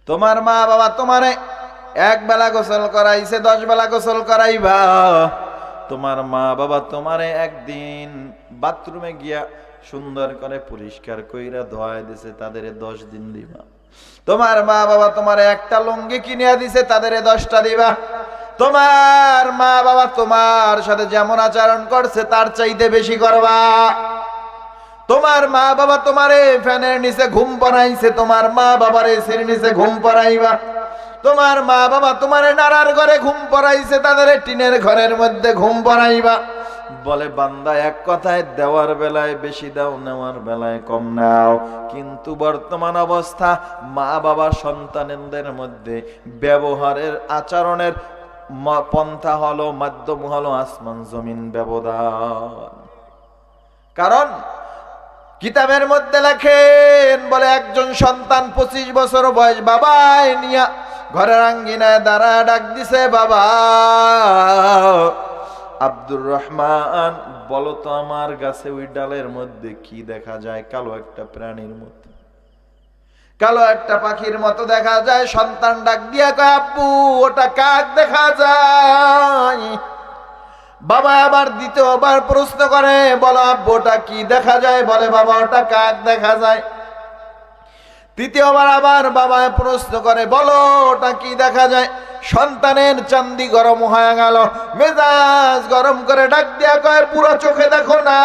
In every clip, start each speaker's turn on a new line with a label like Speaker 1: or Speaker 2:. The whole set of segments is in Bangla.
Speaker 1: তোমার মা বাবা তোমারে এক বেলা গোসল করাইছে, 10 বেলা গোসল করাইবা। তোমার মা বাবা তোমারে একদিন বাথরুমে গিয়া সুন্দর করে পরিষ্কার কইরা ধোয়া দিছে, তাদের 10 দিন দিবা। তোমার মা বাবা তোমারে একটা লুঙ্গি কিনিয়া দিছে, তাদের 10টা দিবা। তোমার মা বাবা তোমার সাথে যেমন আচরণ করছে তার চাইতে বেশি করবা। তোমার মা বাবা তোমারে ফ্যানের নিচে ঘুম পড়াইছে, তোমার মা বাবার এসির নিচে ঘুম পড়াইবা। তোমার মা বাবা তোমারে নাড়ার ঘরে ঘুম পড়াইছে, তাদের টিনের ঘরের মধ্যে ঘুম পড়াইবা। বলে বান্দা এক কথায় দেওয়ার বেলায় বেশি দাও, নেওয়ার বেলায় কম নাও। কিন্তু বর্তমান অবস্থা মা বাবা সন্তানদের মধ্যে ব্যবহারের আচরণের পন্থা হলো, মাধ্যম হলো আসমান জমিন ব্যবধান। কারণ কিতাবের মধ্যে লেখেন, বলে একজন সন্তান 25 বছর বয়স বাবাই নিয়া ঘরের আঙ্গিনায় দাঁড়া ডাক দিছে, বাবা আব্দুর রহমান বলো তো আমার গাছে ওই ডালের মধ্যে কি দেখা যায়? কালো একটা প্রাণীর মতো, কালো একটা পাখির মতো দেখা যায়। সন্তান ডাক দিয়া কয়, আব্বু ওটা কাক দেখা যায়। বাবা আবার দ্বিতীয়বার প্রশ্ন করে, বলো আব্বু ওটা কি দেখা যায়? বলে বাবা ওটা কাক দেখা যায়। তৃতীয়বার আবার বাবা প্রশ্ন করে, বলো ওটা কি দেখা যায়? সন্তানের চান্দি গরম হয়ে গেল, মেজাজ গরম করে ডাক দিয়া কয়, পুরো চোখে দেখো না।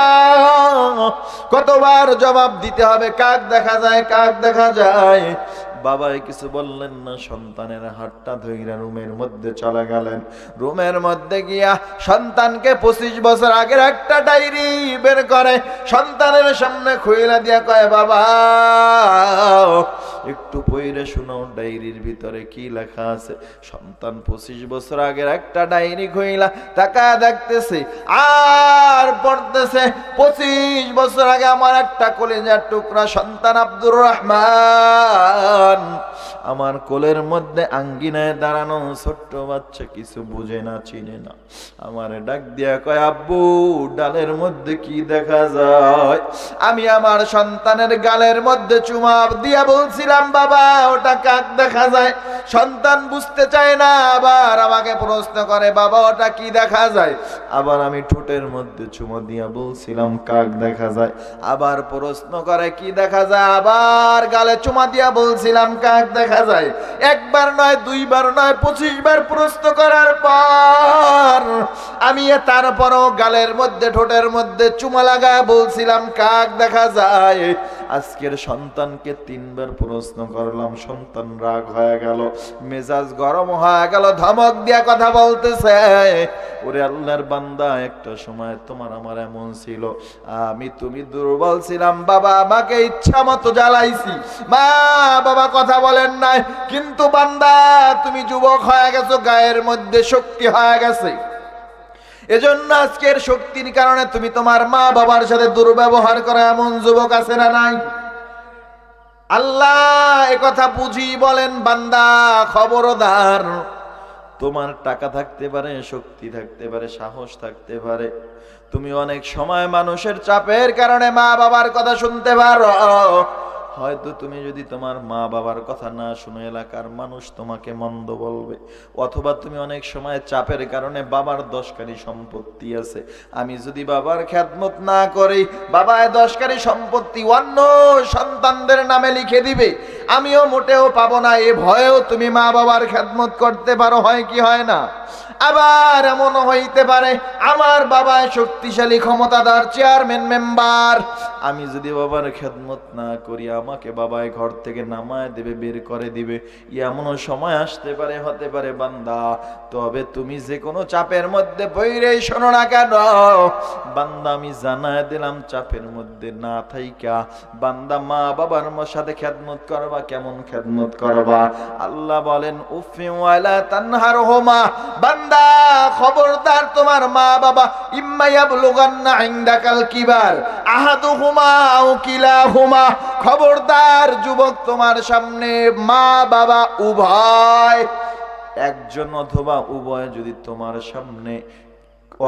Speaker 1: কতবার জবাব দিতে হবে? কাক দেখা যায়, কাক দেখা যায়। বাবাই কিছু বললেন না, সন্তানের হাতটা ধইরা রুমের মধ্যে চলে গেলেন। রুমের মধ্যে গিয়া সন্তানকে 25 বছর আগের একটা ডায়েরি বের করে সন্তানের সামনে খুইলা দিয়া কয়, বাবা একটু পড়ে শোনো ডায়েরির ভিতরে কি লেখা আছে। সন্তান 25 বছর আগের একটা ডায়েরি খুইলা তাকায় দেখতেছে আর পড়তেছে, 25 বছর আগে আমার একটা কলিজার টুকরা সন্তান আব্দুর রহমান আমার কোলের মধ্যে আঙ্গিনায় দাঁড়ানো ছোট্ট বাচ্চা, কিছু বুঝে না চিনে না, আমারে ডাক দিয়া কয়, আব্বু ডালের মধ্যে কি দেখা যায়? আমি আমার সন্তানের গালের মধ্যে চুমা দিয়া বলছিলাম, বাবা ওটা কাক দেখা যায়। সন্তান বুঝতে চায় না, আবার আমাকে প্রশ্ন করে, বাবা ওটা কি দেখা যায়? আবার আমি ঠোঁটের মধ্যে চুমা দিয়া বলছিলাম কাক দেখা যায়। আবার প্রশ্ন করে কি দেখা যায়? আবার গালে চুমা দিয়া বলছিলাম কাক দেখা যায়। একবার নয়, দুইবার নয়, 25 বার প্রশ্ন করার পর আমি তারপরও গালের মধ্যে ঠোঁটের মধ্যে চুমা লাগা বলছিলাম কাক দেখা যায়। আজকের সন্তানকে 3 বার প্রশ্ন করলাম, সন্তান রাগ হয়ে গেল, মেজাজ গরম হয়ে গেল, ধমক দিয়া কথা বলতেছে, ওরে আল্লাহর বান্দা একটা সময় তোমার আমার এমন ছিল, তুমি দুর্বল ছিলাম, বাবা আমাকে ইচ্ছা মতো জ্বালাইছি, মা বাবা কথা বলেন নাই, কিন্তু বান্দা তুমি যুবক হয়ে গেছো, গায়ের মধ্যে শক্তি হয়ে গেছে। এজন্য আজকের শক্তির কারণে তুমি তোমার মা বাবার সাথে দুর্ব্যবহার করে এমন যুবক আছে না নাই? আল্লাহ একথা বুঝি বলেন, বান্দা খবরদার, তোমার টাকা থাকতে পারে, শক্তি থাকতে পারে, সাহস থাকতে পারে, তুমি অনেক সময় মানুষের চাপের কারণে মা বাবার কথা শুনতে পারো। হয়তো তুমি যদি তোমার মা বাবার কথা না শুনে এলাকার মানুষ তোমাকে মন্দ বলবে, অথবা তুমি অনেক সময় চাপের কারণে বাবার 10কারি সম্পত্তি আছে, আমি যদি বাবার খেদমত না করি বাবায় 10কারি সম্পত্তি অন্য সন্তানদের নামে লিখে দিবে, আমিও মোটেও পাবো না, এ ভয়েও তুমি মা বাবার খেদমত করতে পারো, হয় কি হয় না? আবার এমন হইতে পারে আমার বাবা শক্তিশালী ক্ষমতাধর চেয়ারম্যান মেম্বার, আমি যদি বাবার খেদমত না করি আমাকে বাবাই ঘর থেকে নামায় দেবে, বের করে দিবে, এমনও সময় আসতে পারে, হতে পারে বান্দা। তবে তুমি যে কোনো চাপের মধ্যে পইরেই শোনো না কেন, বান্দা আমি জানায় দিলাম, চাপের মধ্যে না থাইকা বান্দা মা বাবার সাথে খেদমত করবা। কেমন খেদমত করবা? আল্লাহ বলেন, উফি ওয়ালা তানহারহুমা, বান্দা খবরদার তোমার মা বাবা ইম্মা ইয়াবলুগান্না ইনদাকাল কিবার আহাদুহুমা আও কিলাহুমা, খবরদার যুবক তোমার সামনে মা বাবা উভয়, একজন অথবা উভয় যদি তোমার সামনে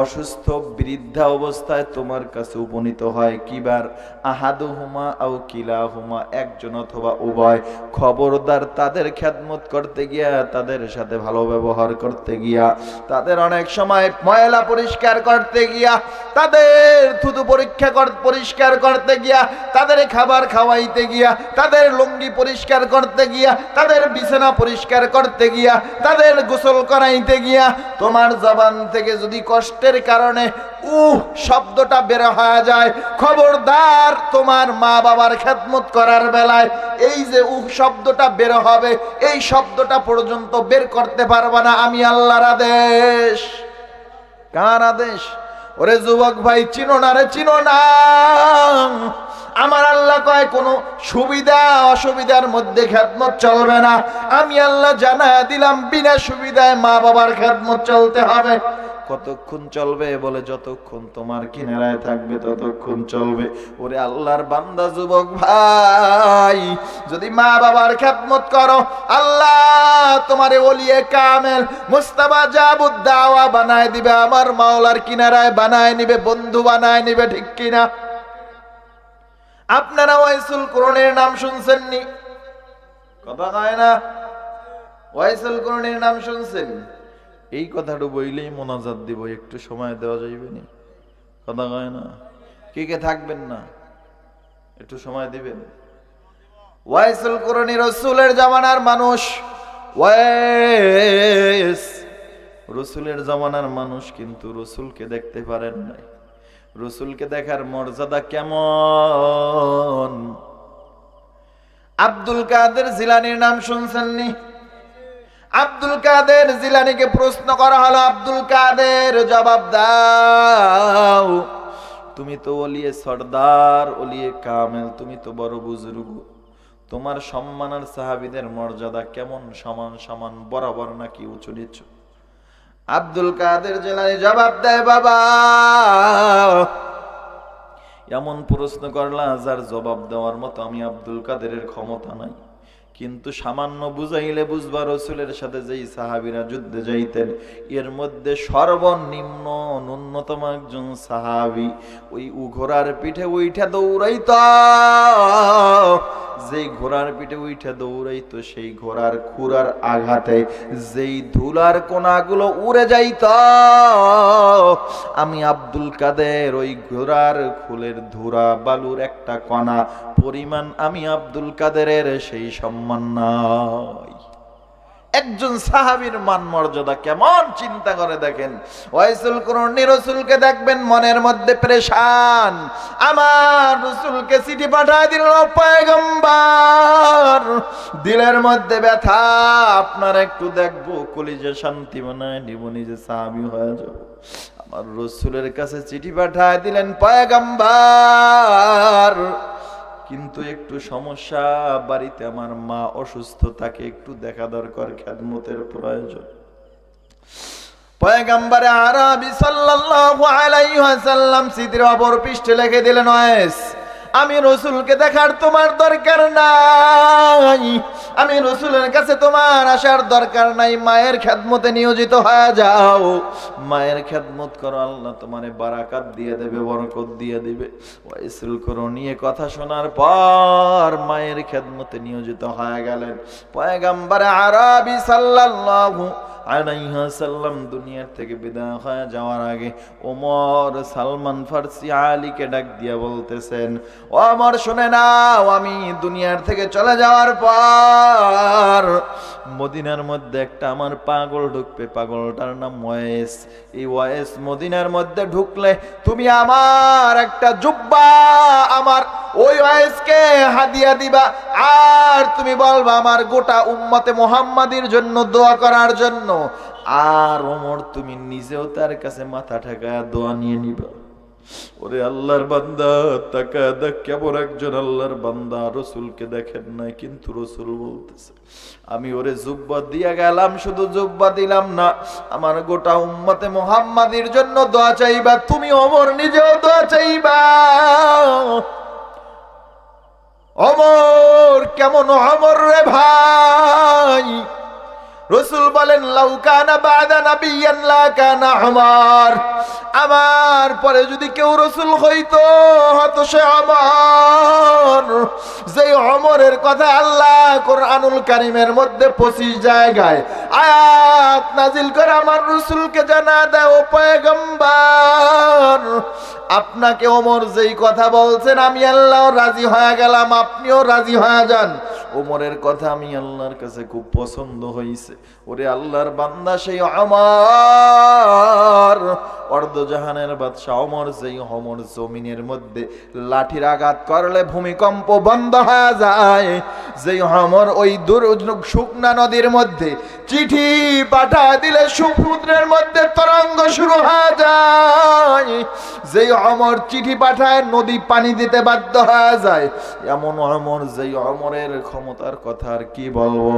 Speaker 1: অসুস্থ বৃদ্ধা অবস্থায় তোমার কাছে উপনীত হয় কিবার আহাদুহুমা আও কিলাহুমা, একজন অথবা উভয়, খবরদার তাদের খেদমত করতে গিয়া, তাদের সাথে ভালো ব্যবহার করতে গিয়া, তাদের অনেক সময় ময়লা পরিষ্কার করতে গিয়া, তাদের থুতু পরিষ্কার করতে গিয়া, তাদের খাবার খাওয়াইতে গিয়া, তাদের লুঙ্গি পরিষ্কার করতে গিয়া, তাদের বিছানা পরিষ্কার করতে গিয়া, তাদের গোসল করাইতে গিয়া তোমার জবান থেকে যদি কষ্টের কারণে শব্দটা বের হয়ে যায়, খবরদার তোমার মা বাবার খেদমত করার বেলায় এই যে শব্দটা বের হবে, এই শব্দটা পর্যন্ত বের করতে পারবা না। আমি আল্লাহর আদেশ। কার আদেশ? ওরে যুবক ভাই, চিনো না রে, চিনো না। আমার আল্লাহ কয় কোন সুবিধা অসুবিধার মধ্যে খেদমত চলবে না। আমি আল্লাহ জানায়া দিলাম বিনা সুবিধায় মা বাবার খেদমত চলতে হবে। কতক্ষণ চলবে? বলে যতক্ষণ তোমার কিনারায় থাকবে ততক্ষণ চলবে। ওরে আল্লাহর বান্দা যুবক ভাই, যদি মা বাবার খেদমত করো, আল্লাহ তোমারে ওলিয়ে কামেল মুস্তাফা জাবুদ দাওয়া বানায় দিবে, আমার মাওলার কিনারায় বানায় নিবে, বন্ধু বানায় নিবে। ঠিক কিনা? আপনারা ওয়াইসুল করণের নাম শুনছেননি? কথা কয় না? ওয়াইসুল করণের নাম শুনছেন? এই কথাটা বইলেই মোনাজাত দিব, একটু সময় দেওয়া যাইবে নি? কথা কয় না? কে কে থাকবেন না? একটু সময় দিবেন। ওয়াইসুল করণী রসুলের জামানার মানুষ। ওয়াইস রসুলের জামানার মানুষ, কিন্তু রসুলকে দেখতে পারেন নাই। রসুলকে দেখার মর্যাদা কেমন? আব্দুল কাদের জিলানীর নাম শুনছেননি? আব্দুল কাদের জিলানীকে প্রশ্ন করা হলো, আব্দুল কাদের জবাব দাও, তুমি তো ওলিয়ে সর্দার, ওলিয়ে কামেল, তুমি তো বড় বুজুর্গ, তোমার সম্মান আর সাহাবীদের মর্যাদা কেমন? সমান সমান, বরাবর নাকি উঁচু নিচু? আব্দুল কাদের জিলানী জবাব দেয়, বাবা এমন প্রশ্ন করলা যার জবাব দেওয়ার মতো আমি আব্দুল কাদেরের ক্ষমতা নাই, কিন্তু সামান্য বুঝাইলে বুঝবা। রসুলের সাথে যেই সাহাবীরা যুদ্ধে যাইতেন, এর মধ্যে সর্বনিম্ন ন্যূনতম একজন সাহাবী ওই ঘোড়ার পিঠে উইঠা দৌড়াইত, যেই ঘোড়ার পিঠে উইঠা দৌড়াইতো সেই ঘোড়ার খুরার আঘাতে যেই ধুলার কোনাগুলো উড়ে যাইত, আমি আব্দুল কাদের ওই ঘোড়ার খুলের ধুরা বালুর একটা কণা পরিমাণ আমি আব্দুল কাদেরের সেই সম্মান নাই। একজন সাহাবীর মান মর্যাদা কেমন চিন্তা করে দেখেন। ওয়াইসুল করণী রাসূলকে দেখবেন মনের মধ্যে পেরেশান, আমার রাসূলকে চিঠি পাঠায় দিল পয়গম্বর, দিলের মধ্যে ব্যথা, আপনার একটু দেখবো কলিজা শান্তি বানায় নিব, নিজে সাহাবী হয়ে যাব। আমার রাসূলের কাছে চিঠি পাঠায় দিলেন পয়গম্বর, কিন্তু একটু সমস্যা, বাড়িতে আমার মা অসুস্থ, তাকে একটু দেখা দরকার, খেদমতের প্রয়োজন। পয়গম্বর আরবি সাল্লাল্লাহু আলাইহি ওয়াসাল্লাম চিঠির অপর পৃষ্ঠে লিখে দিলেন, ওয়াইস আমি রাসূলকে দেখার তোমার দরকার নাই, আমি রাসূলের কাছে তোমার আসার দরকার নাই, মায়ের খেদমতে নিয়োজিত হয়ে যাও, মায়ের খেদমত করো, আল্লাহ তোমারে বারাকাত দিয়ে দেবে, বরকত দিয়ে দিবে। ওয়াইসুল করণী কথা শোনার পর মায়ের খেদমতে নিয়োজিত হয়ে গেলেন। পয়গম্বর আরবি সাল্লাল্লাহু আলাইহি ওয়াসাল্লাম দুনিয়ার থেকে বিদায় হয়ে যাওয়ার আগে ওমর সালমান ফারসি আলীকে ডাক দিয়া বলতেছেন, ও ওমর শুনে নাও, আমি দুনিয়ার থেকে চলে যাওয়ার পর মদিনার মধ্যে একটা আমার পাগল ঢুকবে, পাগলটার নাম ওয়াইস। এই ওয়াইস মদিনার মধ্যে ঢুকলে তুমি আমার একটা জুব্বা আমার ওই ওয়াইসকে হাদিয়া দিবা, আর তুমি বলবা আমার গোটা উম্মতে মুহাম্মাদির জন্য দোয়া করার জন্য, আর ওমর তুমি নিজেও তার কাছে মাথা ঠেকায়া দোয়া নিয়ে নিবা। ওরে আল্লাহর বান্দা, তাকা দেখ কেমন একজন আল্লাহর বান্দা, রসুলকে দেখেন নাই, কিন্তু রসুল বলতেছে আমি ওরে জুব্বা দিয়া গেলাম, শুধু জুব্বা দিলাম না, আমার গোটা উম্মতে মুহাম্মাদির জন্য দোয়া চাইবা, তুমি ওমর নিজেও দোয়া চাইবা। ওমর কেমন ওমর রে ভাই, রাসূল বলেন লাউ কানা বাদা নাবিয়ান লা কানা উমর, আমার পরে যদি কেউ রাসূল হইতো হতো সে ওমর। যে ওমরের কথা আল্লাহ কোরআনুল কারীমের মধ্যে 25 জায়গায় আয়াত নাজিল করে আমার রাসূলকে জানা দেয়, ও পয়গম্বর আপনাকে ওমর যেই কথা বলছেন আমি আল্লাহ রাজি হয়ে গেলাম, আপনিও রাজি হয়ে যান। ওমরের কথা আমি আল্লাহর কাছে খুব পছন্দ হইছে। ওরে আল্লাহর বান্দা সেই ওমর, অর্ধজাহানের বাদশা ওমর, যেই ওমর জমিনের মধ্যে লাঠির আঘাত করলে ভূমিকম্প বন্ধ হয়ে যায়, যেই ওমর ওই শুকনা নদীর মধ্যে চিঠি পাঠায় দিলে সমুদ্রের মধ্যে তরঙ্গ শুরু হয়ে যায়, যেই ওমর চিঠি পাঠায় নদী পানি দিতে বাধ্য হয়ে যায়, এমন ওমর, যেই ওমরের ক্ষমতার কথা আর কি বলবো।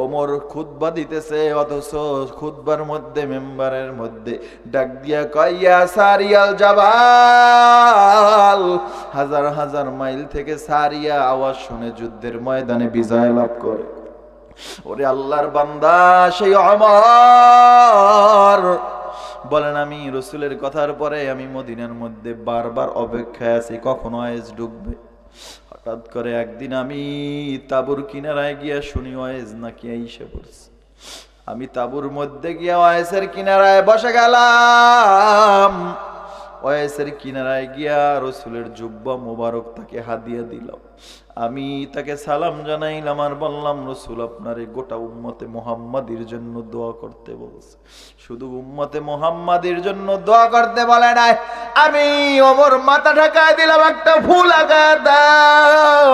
Speaker 1: ওমর খুতবা দিতেছে, অথচ খুতবার মধ্যে মেম্বারের মধ্যে ডাক দিয়া কয় ইয়া সারিয়াল জাবাল, হাজার হাজার মাইল থেকে সারিয়া আওয়াজ শুনে যুদ্ধের ময়দানে বিজয় লাভ করে। ওরে আল্লাহর বান্দা সেই ওমর বলেন আমি রাসূলের কথার পরে আমি মদিনার মধ্যে বারবার অপেক্ষায় আছি কখন ওয়াইজ ঢুকবে। হঠাৎ করে একদিন আমি তাবুর কিনারায় গিয়া শুনি ওয়াইজ নাকি আইসা পড়ছে। আমি তাবুর মধ্যে গিয়া ওয়াইসের কিনারায় বসে গেলাম। ওয়াইসের কিনারায় গিয়া রাসূলের জুব্বা মোবারক তাকে হাদিয়া দিলাম। আমি তাকে সালাম জানাইলাম আর বললাম রাসূল আপনার এই গোটা উম্মতে মুহাম্মাদির জন্য দোয়া করতে বলছে। শুধু উম্মতে মুহাম্মাদির জন্য দোয়া করতে বলে নাই। আমি ওমর মাথা ঢাকায় দিলাম, একটা ফুল আগা দাও।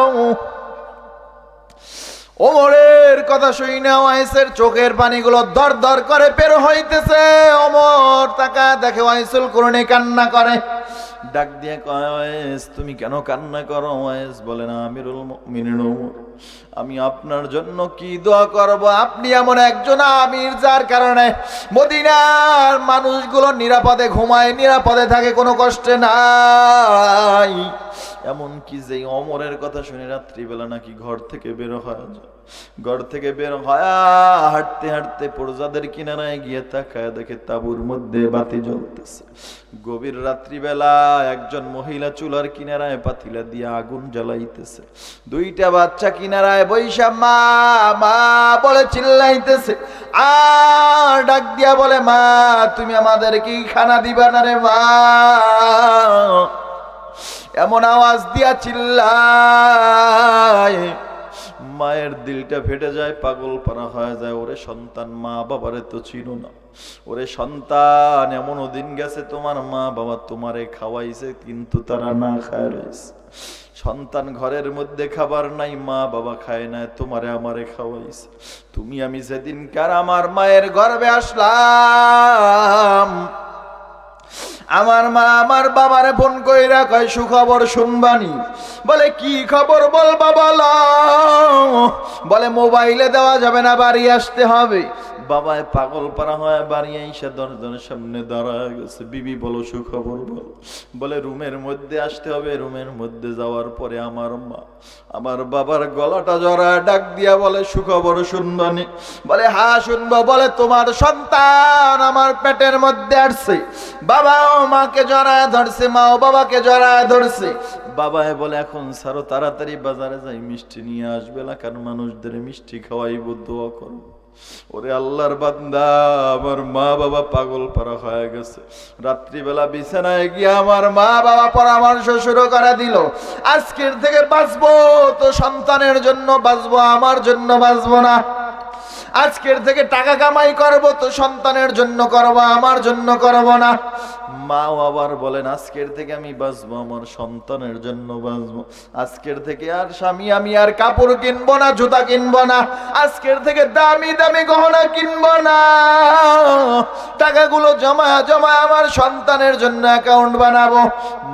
Speaker 1: ওমরের কথা শুই না ওয়াইসের চোখের পানিগুলো দর দর করে বের হইতেছে। ওমর তাকা দেখে ওয়াইসুল করুণে কান্না করে। ডাক দিয়ে কয় ওয়াইস তুমি কেন কান্না করো? ওয়াইস বলে না আমিরুল মুমিনিন ওমর, আমি আপনার জন্য কি দোয়া করব? আপনি এমন একজন আমির যার কারণে মদিনার মানুষগুলো নিরাপদে ঘুমায়, নিরাপদে থাকে, কোনো কষ্টে নাই। এমন কি যে ওমরের কথা শুনে রাত্রিবেলা নাকি ঘর থেকে বের হয়, ঘর থেকে বের হয় হাঁটতে হাঁটতে পর্যাদের কিনারায় গিয়ে তাকায় দেখে তাঁবুর মধ্যে বাতি জ্বলতেছে। গভীর রাত্রিবেলা একজন মহিলা চুলার কিনারায় পাতিলা দিয়ে আগুন জ্বালাইতেছে। দুইটা বাচ্চা কিনারায় বৈশা মা মা বলে চিল্লাইতেছে। আর ডাক দিয়া বলে মা তুমি আমাদের কি খানা দিবা না রে মা? এমন আওয়াজ দিয়া চিল্লায়, মায়ের দিলটা ফেটে যায়, পাগল পারা হয়ে যায়। ওরে সন্তান, মা বাবারে তো চিনো না। ওরে সন্তান, এমনও দিন গেছে তোমার মা বাবা তোমারে খাওয়াইছে কিন্তু তারা না খায় রয়েছে। সন্তান ঘরের মধ্যে খাবার নাই, মা বাবা খায় না, তোমারে আমারে খাওয়াইছে। তুমি আমি যেদিনকার আমার মায়ের গর্ভে আসলাম, আমার মা আমার বাবারে ফোন কইরা কয় সুখবর শুনবানি। বলে কি খবর বল বাবা? বলে মোবাইলে দেওয়া যাবে না, বাড়ি আসতে হবে। বাবায় পাগল পারা হয়, বাড়ি আইসা দরজার সামনে দাঁড়ায় গেছে। বিবি বলো সুখবর বল। বলে রুমের মধ্যে আসতে হবে। রুমের মধ্যে যাওয়ার পরে আমার মা আমার বাবার গলাটা জড়ায় ডাক দিয়া বলে সুখবর শুনবানি? বলে হ্যাঁ শুনবো। বলে তোমার সন্তান আমার পেটের মধ্যে আসছে। বাবাও মাকে জড়ায় ধরছে, মাও বাবাকে জড়ায় ধরছে। বাবায় বলে এখন সারো, তাড়াতাড়ি বাজারে যাই মিষ্টি নিয়ে আসবে, এলাকার মানুষদের মিষ্টি খাওয়াইব, দোয়া করবো। ওরে আল্লাহর বান্দা, আমার মা বাবা পাগল পারা হয়ে গেছে। রাত্রিবেলা বিছানায় গিয়ে আমার মা বাবা পরামর্শ শুরু করে দিল, আজকের থেকে বাঁচবো তো সন্তানের জন্য বাঁচবো, আমার জন্য বাঁচবো না। আজকের থেকে টাকা কামাই করবো তো সন্তানের জন্য করবো, আমার জন্য করবো না। মা আবার বলেন আজকের থেকে আমি বাঁচবো আমার সন্তানের জন্য বাঁচবো। আজকের থেকে আর স্বামী আমি আর কাপড় কিনবো না, জুতা কিনবো না। আজকের থেকে দামি দামি গহনা কিনবো না। টাকাগুলো জমা জমা আমার সন্তানের জন্য অ্যাকাউন্ট বানাবো।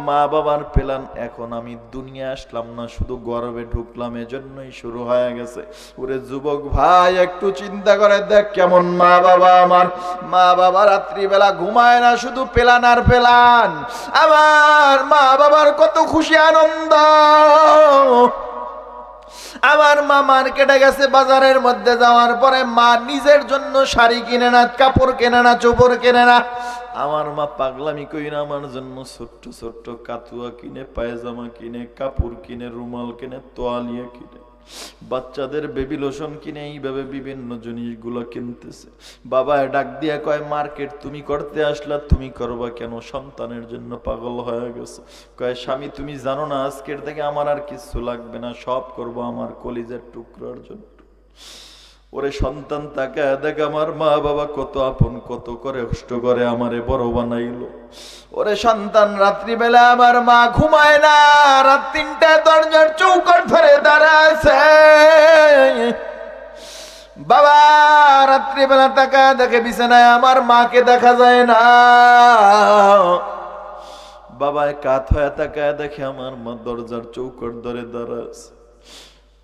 Speaker 1: মা বাবার প্ল্যান, এখন আমি দুনিয়া আসলাম না, শুধু গর্বে ঢুকলাম, এজন্যই শুরু হয়ে গেছে। ওরে যুবক ভাই, একটু চিন্তা করে দেখ কেমন মা বাবা আমার। মা বাবা রাত্রিবেলা ঘুমায় না, শুধু প্ল্যান আর প্ল্যান। আমার মা বাবার কত খুশি আনন্দ। আমার মা মার্কেটে গেছে, বাজারের মধ্যে যাওয়ার পরে মা নিজের জন্য শাড়ি কিনে না, কাপড় কেনে না, চোপড় কেনে না। আমার মা পাগলামি কইরা আমার জন্য ছোট্ট ছোট্ট কাতুয়া কিনে, পায়জামা কিনে, কাপড় কিনে, রুমাল কিনে, তোয়ালিয়া কিনে, বাচ্চাদের বেবি লোশন কিনে, এইভাবে বিভিন্ন জিনিসগুলো কিনতেছে। বাবা ডাক দিয়া কয়, মার্কেট তুমি করতে আসলা, তুমি করবা কেন? সন্তানের জন্য পাগল হয়ে গেছো। কয়, স্বামী তুমি জানো না আজকের থেকে আমার আর কিছু লাগবে না, সব করব আমার কলিজার টুকরার জন্য। ওরে সন্তান তাকায় দেখ আমার মা বাবা কত আপন, কত করে কষ্ট করে আমারে বড় বানাইলো। ওরে সন্তান, রাত্রিবেলা আমার মা ঘুমায় না, রাত ৩টায় দরজার চৌকাঠ ধরে দাঁড়াছে। বাবা রাত্রিবেলা তাকায় দেখে বিছানায় আমার মাকে দেখা যায় না। বাবায় কাত হয়ে তাকায় দেখে আমার মা দরজার চৌকাঠ ধরে দাঁড়াছে।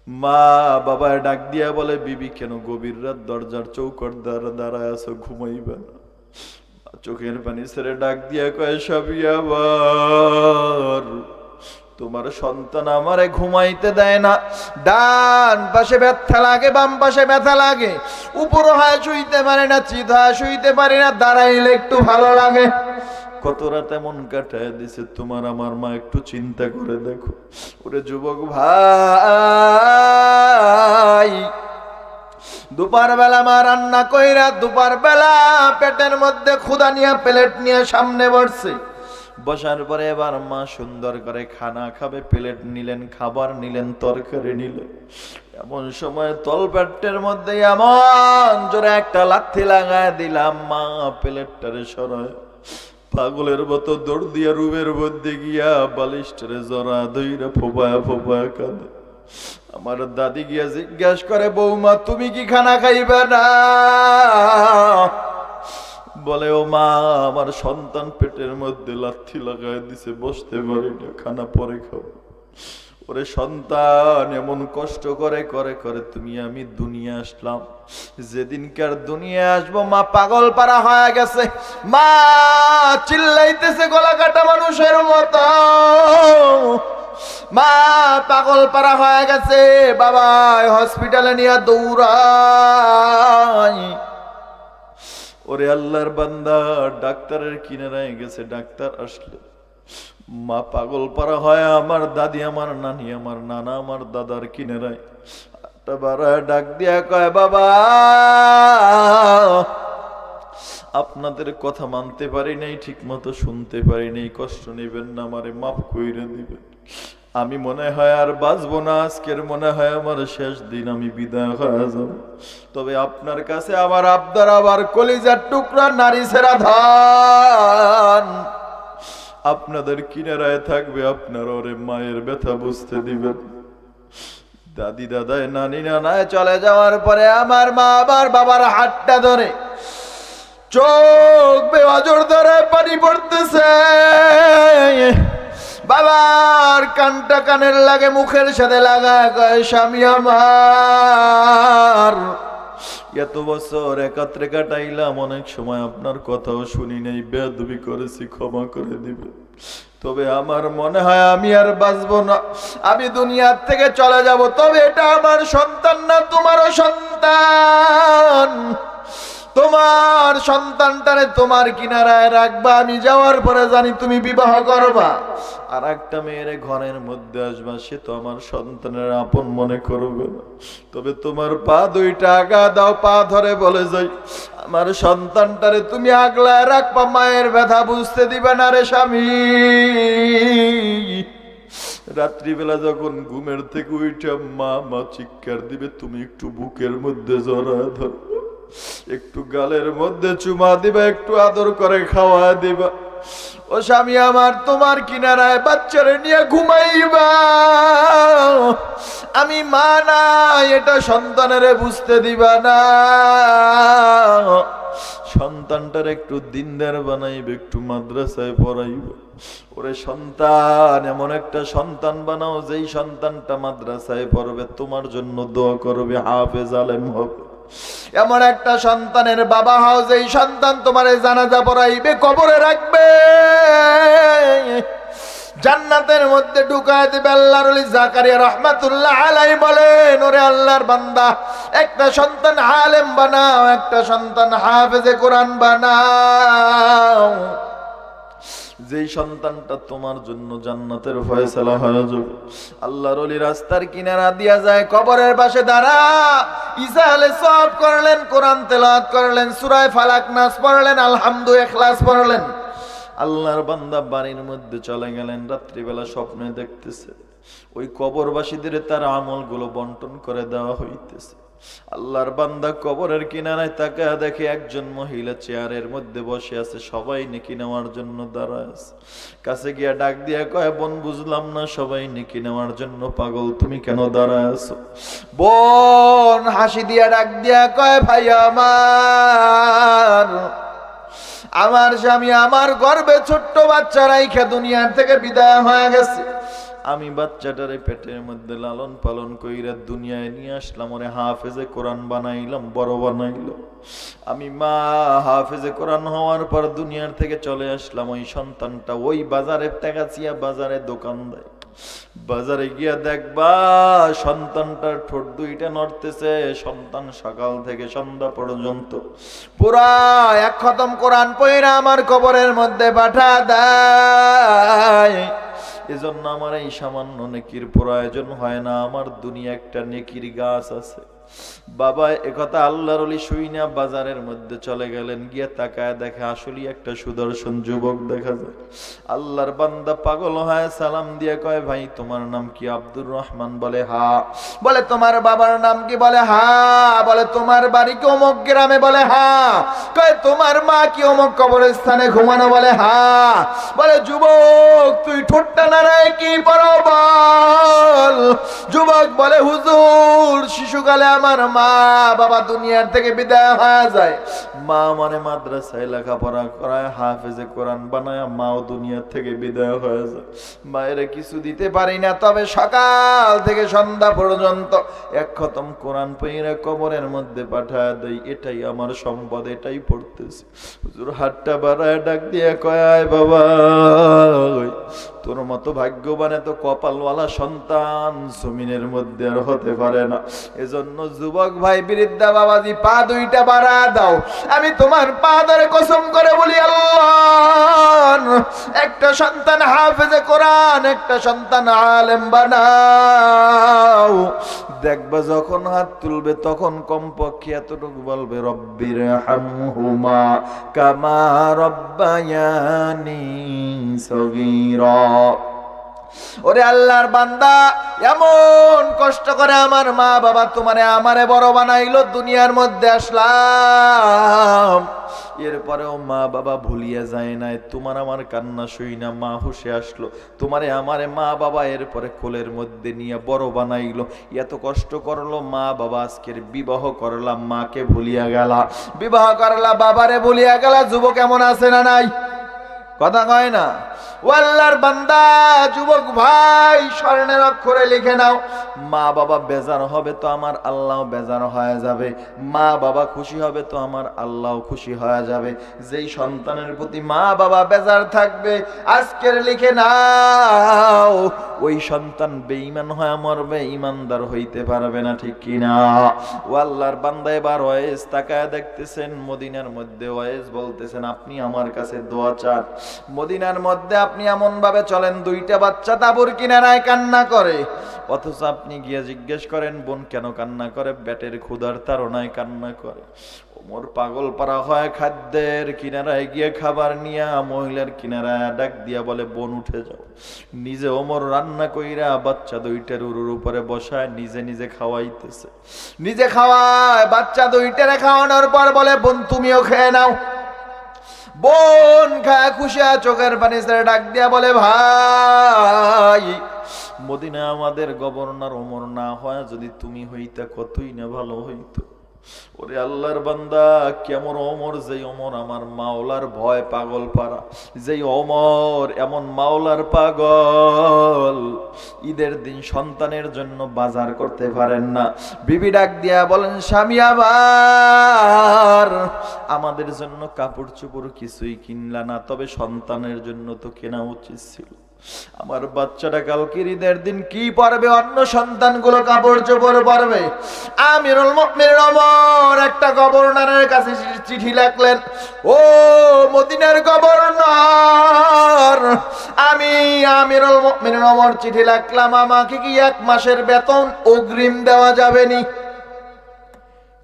Speaker 1: মা বাবায় ডাক দিয়া বলে, বিবি কেন গভীর রাত দরজার চৌকাঠ দাঁড়ায় আছো, ঘুমাইবে না? চোখের পানি ছেড়ে ডাক দিয়া কয়, সবই আবার তোমার সন্তান আমারে ঘুমাইতে দেয় না। ডান পাশে ব্যথা লাগে, বাম পাশে ব্যথা লাগে, উপর হয় শুইতে পারে না, চিত হয় শুইতে পারে না, দাঁড়াইলে একটু ভালো লাগে। কত রাত এমন কাটায় দিছে তোমার আমার মা, একটু চিন্তা করে দেখো। ওরে যুবক ভাই, দুপুর বেলা মা রান্না কইরা, দুপুর বেলা পেটের মধ্যে ক্ষুধা নিয়ে প্লেট নিয়ে সামনে বসছে। বসার পরে এবার মা সুন্দর করে খানা খাবে, প্লেট নিলেন, খাবার নিলেন, তরকারি নিলেন। এমন সময় তলপেটের মধ্যে এমন জোরে একটা লাথি লাগায় দিলাম, মা প্লেটটারে সরায় পাগলের মতো দৌড় দিয়া রুমের মধ্যে গিয়া বালিশটারে জড়া ধইরা ফোপায়া ফোপায়া কাঁদে। আমার দাদি গিয়া জিজ্ঞাসা করে, বৌমা তুমি কি খানা খাইবে না? বলে, ও মা আমার সন্তান পেটের মধ্যে লাথি লাগায় দিছে, বসতে পারি না, খানা পরে খাবো। ওরে সন্তান, এমন কষ্ট করে করে করে তুমি আমি দুনিয়া আসলাম, যেদিনকার দুনিয়া আসবো মা পাগল পারা হয়ে গেছে। মা চিল্লাইতেছে গলা কাটা মানুষের মতো, মা পাগল পারা হয়ে গেছে। বাবা হসপিটালে নিয়ে দৌড়াই। ওরে আল্লাহর বান্দা, ডাক্তারের কিনারায় গেছে, ডাক্তার আসলে মা পাগল পারা হয়। আমার দাদি, আমার নানি, আমার নানা, আমার দাদার কিনারায় ডাক দিয়া কয়, বাবা আপনাদের কথা মানতে পারি নাই, ঠিক মতো শুনতে পারি নাই, কষ্ট নেবেন না, আমারে মাফ কইরে দিবেন। আমি মনে হয় আর বাঁচবো না, আজকের মনে হয় আমার শেষ দিন, আমি বিদায় হয়ে যাব। তবে আপনার কাছে আমার আবদার, আবার কলিজার টুকরা নারী ছেড়া ধান আপনাদের কিনারায় থাকবে, আপনার ওরে মায়ের ব্যথা বুঝতে দিবেন। দাদি দাদায় নানি নানায় চলে যাওয়ার পরে আমার মা আবার বাবার হাতটা ধরে, চোখ বেওয়াজোর ধরে পানি পড়তেছে। বাবার কানটা কানের লাগে, মুখের সাথে লাগা কয়, স্বামী আমার এত বছর একাত্রে কাটাইলাম, অনেক সময় আপনার কথাও শুনি নাই, বেয়াদবি করেছি, ক্ষমা করে দিবে। তবে আমার মনে হয় আমি আর বাঁচবো না, আমি দুনিয়ার থেকে চলে যাব। তবে এটা আমার সন্তান না, তোমারও সন্তান। তোমার সন্তানটারে তোমার কিনারায় রাখবা, আমি যাওয়ার পরে জানি তুমি বিবাহ করবা, আর একটা মেয়ের ঘরের মধ্যে আসবা, সে তো আমার সন্তানের আপন মনে করবে না। তবে তোমার পা দুইটা আগা দাও, পা ধরে বলে যাই, আমার সন্তানটারে তুমি আগলায় রাখবা, মায়ের ব্যথা বুঝতে দিবে না রে স্বামী। রাত্রিবেলা যখন ঘুমের থেকে উঠে মা মা চিৎকার দিবে, তুমি একটু বুকের মধ্যে জড়া ধরো, একটু গালের মধ্যে চুমা দিবা, একটু আদর করে খাওয়া দিবা। ও স্বামী আমার, তোমার কিনারায় বাচ্চারে নিয়ে ঘুমাইবা। আমি মা না, এটা সন্তানের বুঝতে দিবা না। সন্তানটার একটু দিনদার বানাইবে, একটু মাদ্রাসায় পড়াইবে। ওরে সন্তান, এমন একটা সন্তান বানাও যেই সন্তানটা মাদ্রাসায় পড়বে, তোমার জন্য দোয়া করবে, হাফেজ আলেম হবে। এমন একটা সন্তানের বাবা হও যেই সন্তান তোমার জানাজা পড়াইবে, কবরে রাখবে। জান্নাতের মধ্যে ঢুকায় দিবে। আল্লাহর ওলি জাকারিয়া রাহমাতুল্লাহ আলাইহি বলেন, ওরে আল্লাহর বান্দা, একটা সন্তান আলেম বানাও, একটা সন্তান হাফেজে কোরআন বানাও, যেই সন্তানটা তোমার জন্য জান্নাতের ফয়সালা হয়ে যাবে। আল্লাহর ওলি রাস্তার কিনারা দিয়া যায়, কবরের পাশে দাঁড়া, ঈসা আলাইহিস সালাম করলেন, কোরআন তেলাওয়াত করলেন, সূরা ফালাক নাস পড়লেন, আলহামদু ইখলাস পড়লেন। আল্লাহর বান্দা বাড়ির মধ্যে চলে গেলেন। রাত্রিবেলা স্বপ্নে দেখতেছে ওই কবরবাসীদের তার আমলগুলো বন্টন করে দেওয়া হইতেছে। আল্লাহর বান্দা কবরের কিনারায় তাকায় দেখে একজন মহিলা চেয়ারের মধ্যে বসে আছে, সবাই নেকি নেওয়ার জন্য দাঁড়ায় আছে। কাছে গিয়া ডাক দিয়া কয়, বোন বুঝলাম না, সবাই নেকি নেওয়ার জন্য পাগল, তুমি কেন দাঁড়ায় আছো? বোন হাসি দিয়া ডাক দিয়া কয়, ভাই আমার স্বামী আমার গর্ভে ছোট্ট বাচ্চা রাইখা দুনিয়ার থেকে বিদায় হয়ে গেছে। আমি বাচ্চাটারে পেটের মধ্যে লালন পালন কইরা দুনিয়ায় নিয়ে আসলাম, ওরে হাফেজে কোরআন বানাইলাম, বড় বানাইলাম। আমি মা হাফেজে কোরআন হওয়ার পর দুনিয়ার থেকে চলে আসলাম। ওই সন্তানটা ওই বাজারে তেগাছিয়া বাজারে দোকান দেয়। বাজারে গিয়া দেখবা সন্তানটার ঠোঁট দুইটা নড়তেছে। সন্তান সকাল থেকে সন্ধ্যা পর্যন্ত পুরা এক খতম কোরআন পড়া আমার কবরের মধ্যে পাঠা দেয়। এজন্য আমার এই সামান্য নেকির প্রয়োজন হয় না, আমার দুনিয়া একটা নেকির গাছ আছে। বাবা একথা আল্লাহর ওলি শুইনা বাজারের মধ্যে চলে গেলেন। গিয়ে তাকায় দেখে আসলে একটা সুদর্শন যুবক দেখা যায়। আল্লাহর বান্দা পাগল হয়, সালাম দিয়ে কয়, ভাই তোমার নাম কি? আব্দুর রহমান। বলে হা। বলে তোমার বাবার নাম কি? বলে হা। বলে তোমার বাড়ি কি অমুক গ্রামে? বলে হা। কয় তোমার মা কি অমুক কবরস্থানে ঘুমানো? বলে হা। বলে যুবক তুই ঠোঁটটা নাড়ায় কি পড়ো বল? যুবক বলে হুজুর শিশুকালে আমার মা বাবা দুনিয়ার থেকে বিদায় হয়ে যায়। মা মানে মাদ্রাসায় লেখাপড়া করায়, হাফেজে কোরআন বানায়, মাও দুনিয়ার থেকে বিদায় হয়ে যায়। মায়ের কিছু দিতে পারি না, তবে সকাল থেকে সন্ধ্যা পর্যন্ত এক খতম কোরআন পড়ে কবরের মধ্যে পাঠায় দেই। এটাই আমার সম্পদ, এটাই পড়তেছি। হুজুর হাতটা বাড়ায় ডাক দিয়ে কয়, বাবা তোর মতো ভাগ্যবান এত কপালওয়ালা সন্তান জমিনের মধ্যে আর হতে পারে না। এজন্য যুবক ভাই বৃদ্ধা বাবাজি পা দুইটা বাড়া দাও, আমি তোমার পা ধরে কসম করে বলি আল্লাহ একটা সন্তান হাফেজে কোরআন, একটা সন্তান আলেম বানাও। দেখবা যখন হাত তুলবে তখন কমপক্ষে এতটুকু বলবে, রব্বির হামহুমা কামা রব্বায়ানি সগীরা। ওরে আল্লাহর বান্দা, এমন কষ্ট করে আমার মা বাবা তোমারে আমারে বড় বানাইলো, দুনিয়ার মধ্যে আসলাম, এরপরেও মা বাবা ভুলিয়া যায় নাই। তোমার আমার কান্না শুই না, মা হুশে আসলো, তোমারে আমারে মা বাবা এরপরে কোলের মধ্যে নিয়ে বড় বানাইলো। এত কষ্ট করলো মা বাবা, আজকের বিবাহ করলাম, মাকে ভুলিয়া গেলা, বিবাহ করলা বাবারে ভুলিয়া গেলা। যুবক এমন আছে না নাই? কথা কয় না? ও আল্লাহর বান্দা, যুবক ভাই স্বর্ণের অক্ষরে লিখে নাও, মা বাবা বেজার হবে তো আমার আল্লাহ বেজার হয়ে যাবে, মা বাবা খুশি হবে তো আমার আল্লাহ খুশি হয়ে যাবে। যেই সন্তানের প্রতি মা বাবা বেজার থাকবে, আজকের লিখে নাও, ওই সন্তান বেঈমান হয়ে মরবে, ঈমানদার হইতে পারবে না, ঠিক কিনা? ও আল্লাহর বান্দা, এবার ওয়াইজ তাকায় দেখতেছেন মদিনার মধ্যে। ওয়াইজ বলতেছেন, আপনি আমার কাছে দোয়া চান। মদিনার মধ্যে আপনি এমন ভাবে চলেন, দুইটা বাচ্চা তাঁবুর কিনারায় কান্না করে, অথচ আপনি গিয়ে জিজ্ঞেস করেন বোন কেন কান্না করে? পেটের ক্ষুধার তাড়নায় কান্না করে। ওমর পাগল পারা হয়, খাদ্যের কিনারায় গিয়ে খাবার নিয়ে মহিলার কিনারায় ডাক দিয়া বলে, বোন উঠে যাও। নিজে ওমর রান্না কইরা বাচ্চা দুইটার উরুর উপরে বসায় নিজে নিজে খাওয়াইতেছে, নিজে খাওয়ায়। বাচ্চা দুইটারে খাওয়ানোর পর বলে, বোন তুমিও খেয়ে নাও। বোন খায় খুশি চোখের পানি ছেড়ে ডাক দিয়া বলে, ভাই মদিনা আমাদের গভর্নর ওমর না হয় যদি তুমি হইতা কতই না ভালো হইতো। ওরে আল্লাহর বান্দা, কেমন ওমর, যেই ওমর আমার মাওলার ভয় পাগল পারা, যেই ওমর এমন মাওলার পাগল, ঈদের দিন সন্তানের জন্য বাজার করতে পারেন না। বিবি ডাক দিয়া বলেন, স্বামী আবার আমাদের জন্য কাপড় চোপড় কিছুই কিনলা না, তবে সন্তানের জন্য তো কেনা উচিত ছিল। আমার বাচ্চাটা কালকের ঈদের দিন কি পরবে? অন্য সন্তানগুলো কাপড় চোপড় পরবে। আমিরুল মুমিনিন ওমর একটা গভর্নরের কাছে চিঠি লিখলেন, ও মদিনার গভর্নর, আমি আমিরুল মুমিনিন ওমর চিঠি লিখলাম, আমাকে কি 1 মাসের বেতন অগ্রিম দেওয়া যাবে নি?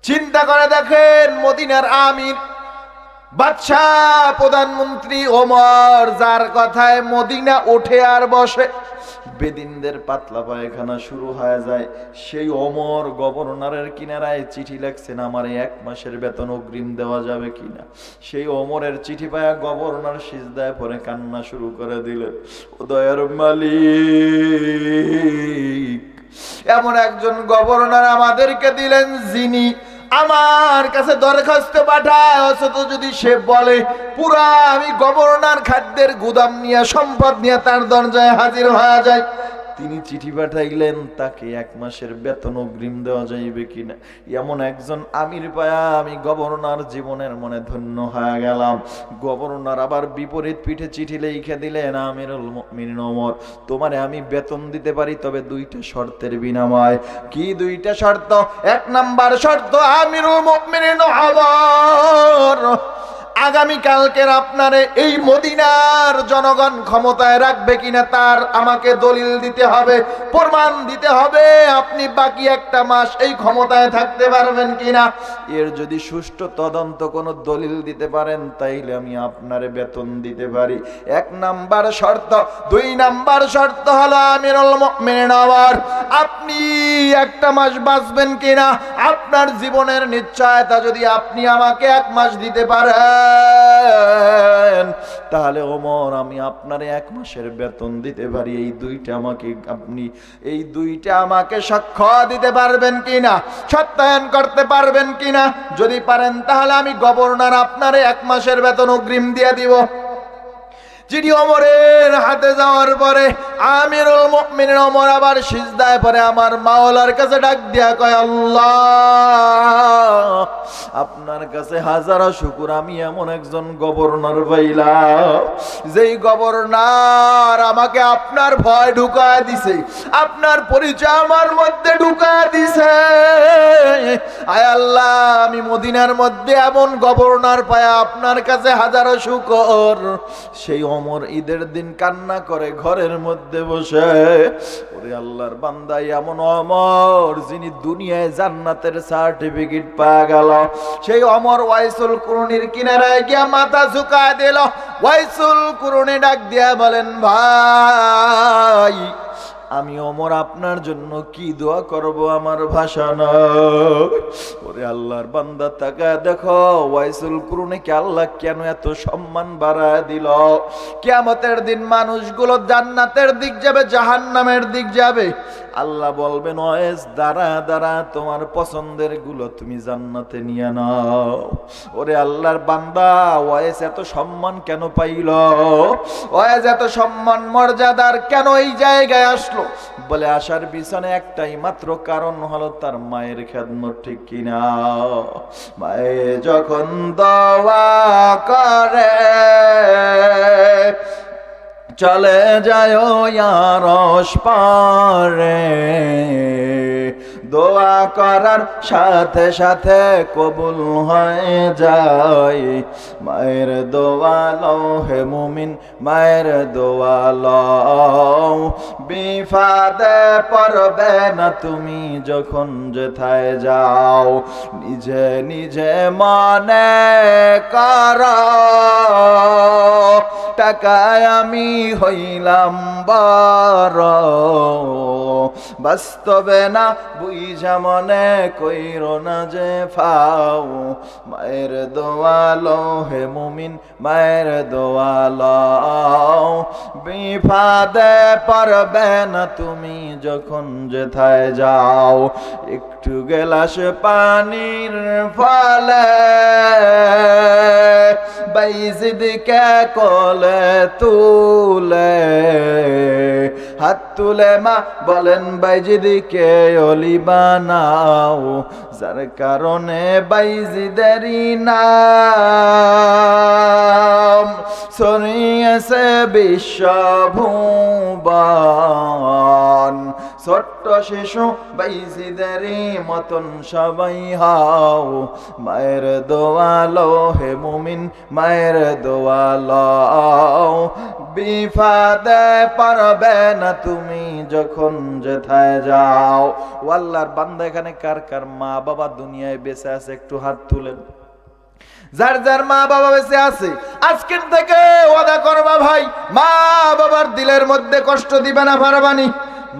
Speaker 1: চিন্তা করে দেখেন, মদিনার আমির, বাদশাহ, প্রধানমন্ত্রী ওমর, যার কথায় মদিনা ওঠে আর বসে, বেদিনদের পাতলা পায়খানা শুরু হয়ে যায়, সেই ওমর গভর্নরের কিনারায় চিঠি লিখছেন আমার 1 মাসের বেতন অগ্রিম দেওয়া যাবে কিনা। সেই ওমরের চিঠি পায়া গভর্নর সিজদায় পড়ে কান্না শুরু করে দিলেন, ও দয়ার মালিক, এমন একজন গভর্নর আমাদেরকে দিলেন যিনি আমার কাছে দরখাস্ত পাঠায়, অথচ যদি সে বলে পুরা আমি গভর্নর খাদ্যের গুদাম নিয়ে সম্পদ নিয়ে তার দরজায় হাজির হয়ে যায়। তিনি চিঠি পাঠাইলেন তাকে 1 মাসের বেতন অগ্রিম দেওয়া যাইবে কিনা। এমন একজন আমির পায়া আমি গভর্নর জীবনের মনে ধন্য হয়ে গেলাম। গভর্নর আবার বিপরীত পিঠে চিঠি লিখে দিলেন, আমিরুল মুমিনিন ওমর, তোমারে আমি বেতন দিতে পারি, তবে 2টা শর্তের বিনিময়ে। কি 2টা শর্ত? 1 নাম্বার শর্ত, আমিরুল মুমিনিন ওমর, আগামী কালকের আপনারে এই মদিনার জনগণ ক্ষমতায় রাখবে কিনা তার আমাকে দলিল দিতে হবে, প্রমাণ দিতে হবে। আপনি বাকি 1টা মাস এই ক্ষমতায় থাকতে পারবেন কিনা। এর যদি সুষ্ঠু তদন্ত কোনো দলিল দিতে পারেন তাইলে আমি আপনারে বেতন দিতে পারি। 1 নাম্বার শর্ত। 2 নাম্বার শর্ত হলো আমিরুল মুমিনিন ওমর, আপনি 1টা মাস বাঁচবেন কিনা, আপনার জীবনের নিশ্চয়তা যদি আপনি আমাকে 1 মাস দিতে পারেন তাহলে ওমর আমি আপনারে 1 মাসের বেতন দিতে পারি। এই 2টা আমাকে আপনি এই 2টা আমাকে সাক্ষ্য দিতে পারবেন কিনা, সত্যায়ন করতে পারবেন কিনা? যদি পারেন তাহলে আমি গভর্নর আপনারে 1 মাসের বেতন অগ্রিম দিয়ে দিব। চিঠি ওমরের হাতে যাওয়ার পরে আমিরুল মুমিনিন ওমর আবার সিজদায় পড়ে আমার মাওলার কাছে ডাক দিয়া কয়, আল্লাহ, আপনার কাছে হাজারো শুকর, আমি এমন একজন গভর্নর পাইলাম যেই গভর্নর আমাকে আপনার ভয় ঢুকায় দিছে, আপনার পরিচয় আমার মধ্যে ঢুকায় দিছে। আয় আল্লাহ, আমি মদিনার মধ্যে এমন গভর্নর পায়া আপনার কাছে হাজারো শুকর। সেই ওমর ঈদের দিন কান্না করে ঘরের মধ্যে বসে, ওরে আল্লাহর বান্দা, এমন ওমর যিনি দুনিয়ায় জান্নাতের সার্টিফিকেট পাওয়া গেল। সেই ওমর ওয়াইসুল কুরুনির কিনারায় গিয়া মাথা ঝুঁকায় দিল। ওয়াইসুল কুরুনি ডাক দিয়া বলেন, ভাই, আমি ওমর আপনার জন্য কি দোয়া করব আমার ভাষা নয়। ওরে আল্লাহর বান্দা, তাকায় দেখো ওয়াইসুল কুরুনিকে আল্লাহ কেন এত সম্মান বাড়ায় দিল। কিয়ামতের দিন মানুষগুলো জান্নাতের দিক যাবে, জাহান্নামের দিক যাবে। আল্লাহ বলবেন, ওয়াইস দাঁড়া দাঁড়া, তোমার পছন্দের গুলো তুমি জান্নাতে নিয়ে নাও। ওরে আল্লাহর বান্দা, ওয়াইস এত সম্মান কেন পাইল? ওয়াইস এত সম্মান মর্যাদার কেন এই জায়গায় আসলো? বলে আসার পিছনে একটাই মাত্র কারণ হলো তার মায়ের খেদমত, ঠিক কিনা? মায়ে যখন দোয়া করে চলে যায় আরশ পারে, দোয়া করার সাথে সাথে কবুল হয়ে যায়। মায়ের দোয়া লও হে মুমিন, মায়ের দোয়া লও, বিপদে পড়বে না তুমি যখন যেথায় যাও। নিজে নিজে মনে করো টাকায় আমি হইলাম বড়, বাস্তবে না বুঝা মনে কইরো না যে ফাও। মায়ের দোয়া লও হে মুমিন, মায়ের দোয়া লও, বিপদে পড়বে না তুমি যখন যেথায় যাও। একটু গেলাস পানির ফলে বাইজিদকে কোলে তুলে, হাত তুলে মা বলেন বাইজিদকে অলি বানাও, যার কারণে বাইজিদেরই নাম ছড়িয়েছে বিশ্বভুবন। ছোট্ট শিশু বাইজিদেরই মতন সবাই হও, মায়ের দোয়ালো হে মুমিন, মায়ের দোয়ালো। বিপদে পারবে না তুমি যখন যেথায় যাও। ও আল্লাহর বান্দা, এখানে কার কার মা বাবা দুনিয়ায় বেঁচে আছে একটু হাত তুলেন। যার যার মা বাবা বেঁচে আছে আজকের থেকে ওয়াদা করবা ভাই, মা বাবার দিলের মধ্যে কষ্ট দিবে না, পারবানি।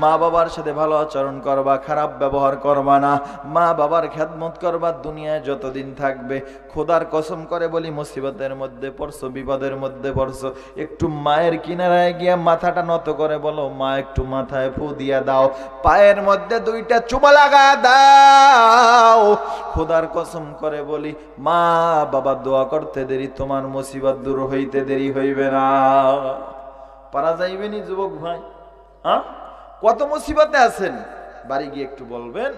Speaker 1: মা বাবার সাথে ভালো আচরণ করবা, খারাপ ব্যবহার করবা না, মা বাবার খেদমত করবা দুনিয়ায় যতদিন থাকবে। খোদার কসম করে বলি, মুসিবতের মধ্যে পড়ছো, বিপদের মধ্যে পড়ছো, একটু মায়ের কিনারায় গিয়া মাথাটা নত করে বলো, মা একটু মাথায় ফু দিয়া দাও, পায়ের মধ্যে দুইটা চুমা লাগা দাও। খোদার কসম করে বলি, মা বাবা দোয়া করতে দেরি, তোমার মুসিবত দূর হইতে দেরি হইবে না। পারা যাইবে নি যুবক ভাই? হ্যাঁ, কত মুসিবতে আছেন, বাড়ি গিয়ে একটু বলবেন,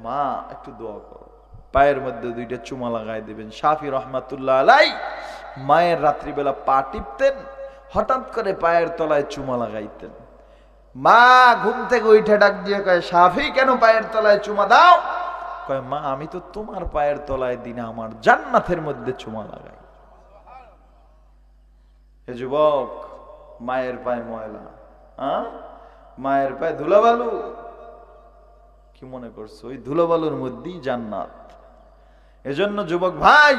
Speaker 1: মা একটু দোয়া করো, পায়ের মধ্যে দুইটা চুমা লাগাই দিবেন। শাফি রহমাতুল্লাহ আলাই মায়ের রাত্রিবেলা পা টিপতেন, হঠাৎ করে পায়ের তলায় চুমা লাগাইতেন। মা ঘুম থেকে উঠে ডাক দিয়ে কয়, শাফি কেন পায়ের তলায় চুমা দাও? কয়, মা আমি তো তোমার পায়ের তলায় দিনে আমার জান্নাতের মধ্যে চুমা লাগাই। হে যুবক, মায়ের পায়ে ময়লা, মায়ের পায়ে ধুলাবালু, কি মনে করছো ওই ধুলাবালুর মধ্যেই জান্নাত? এজন্য যুবক ভাই,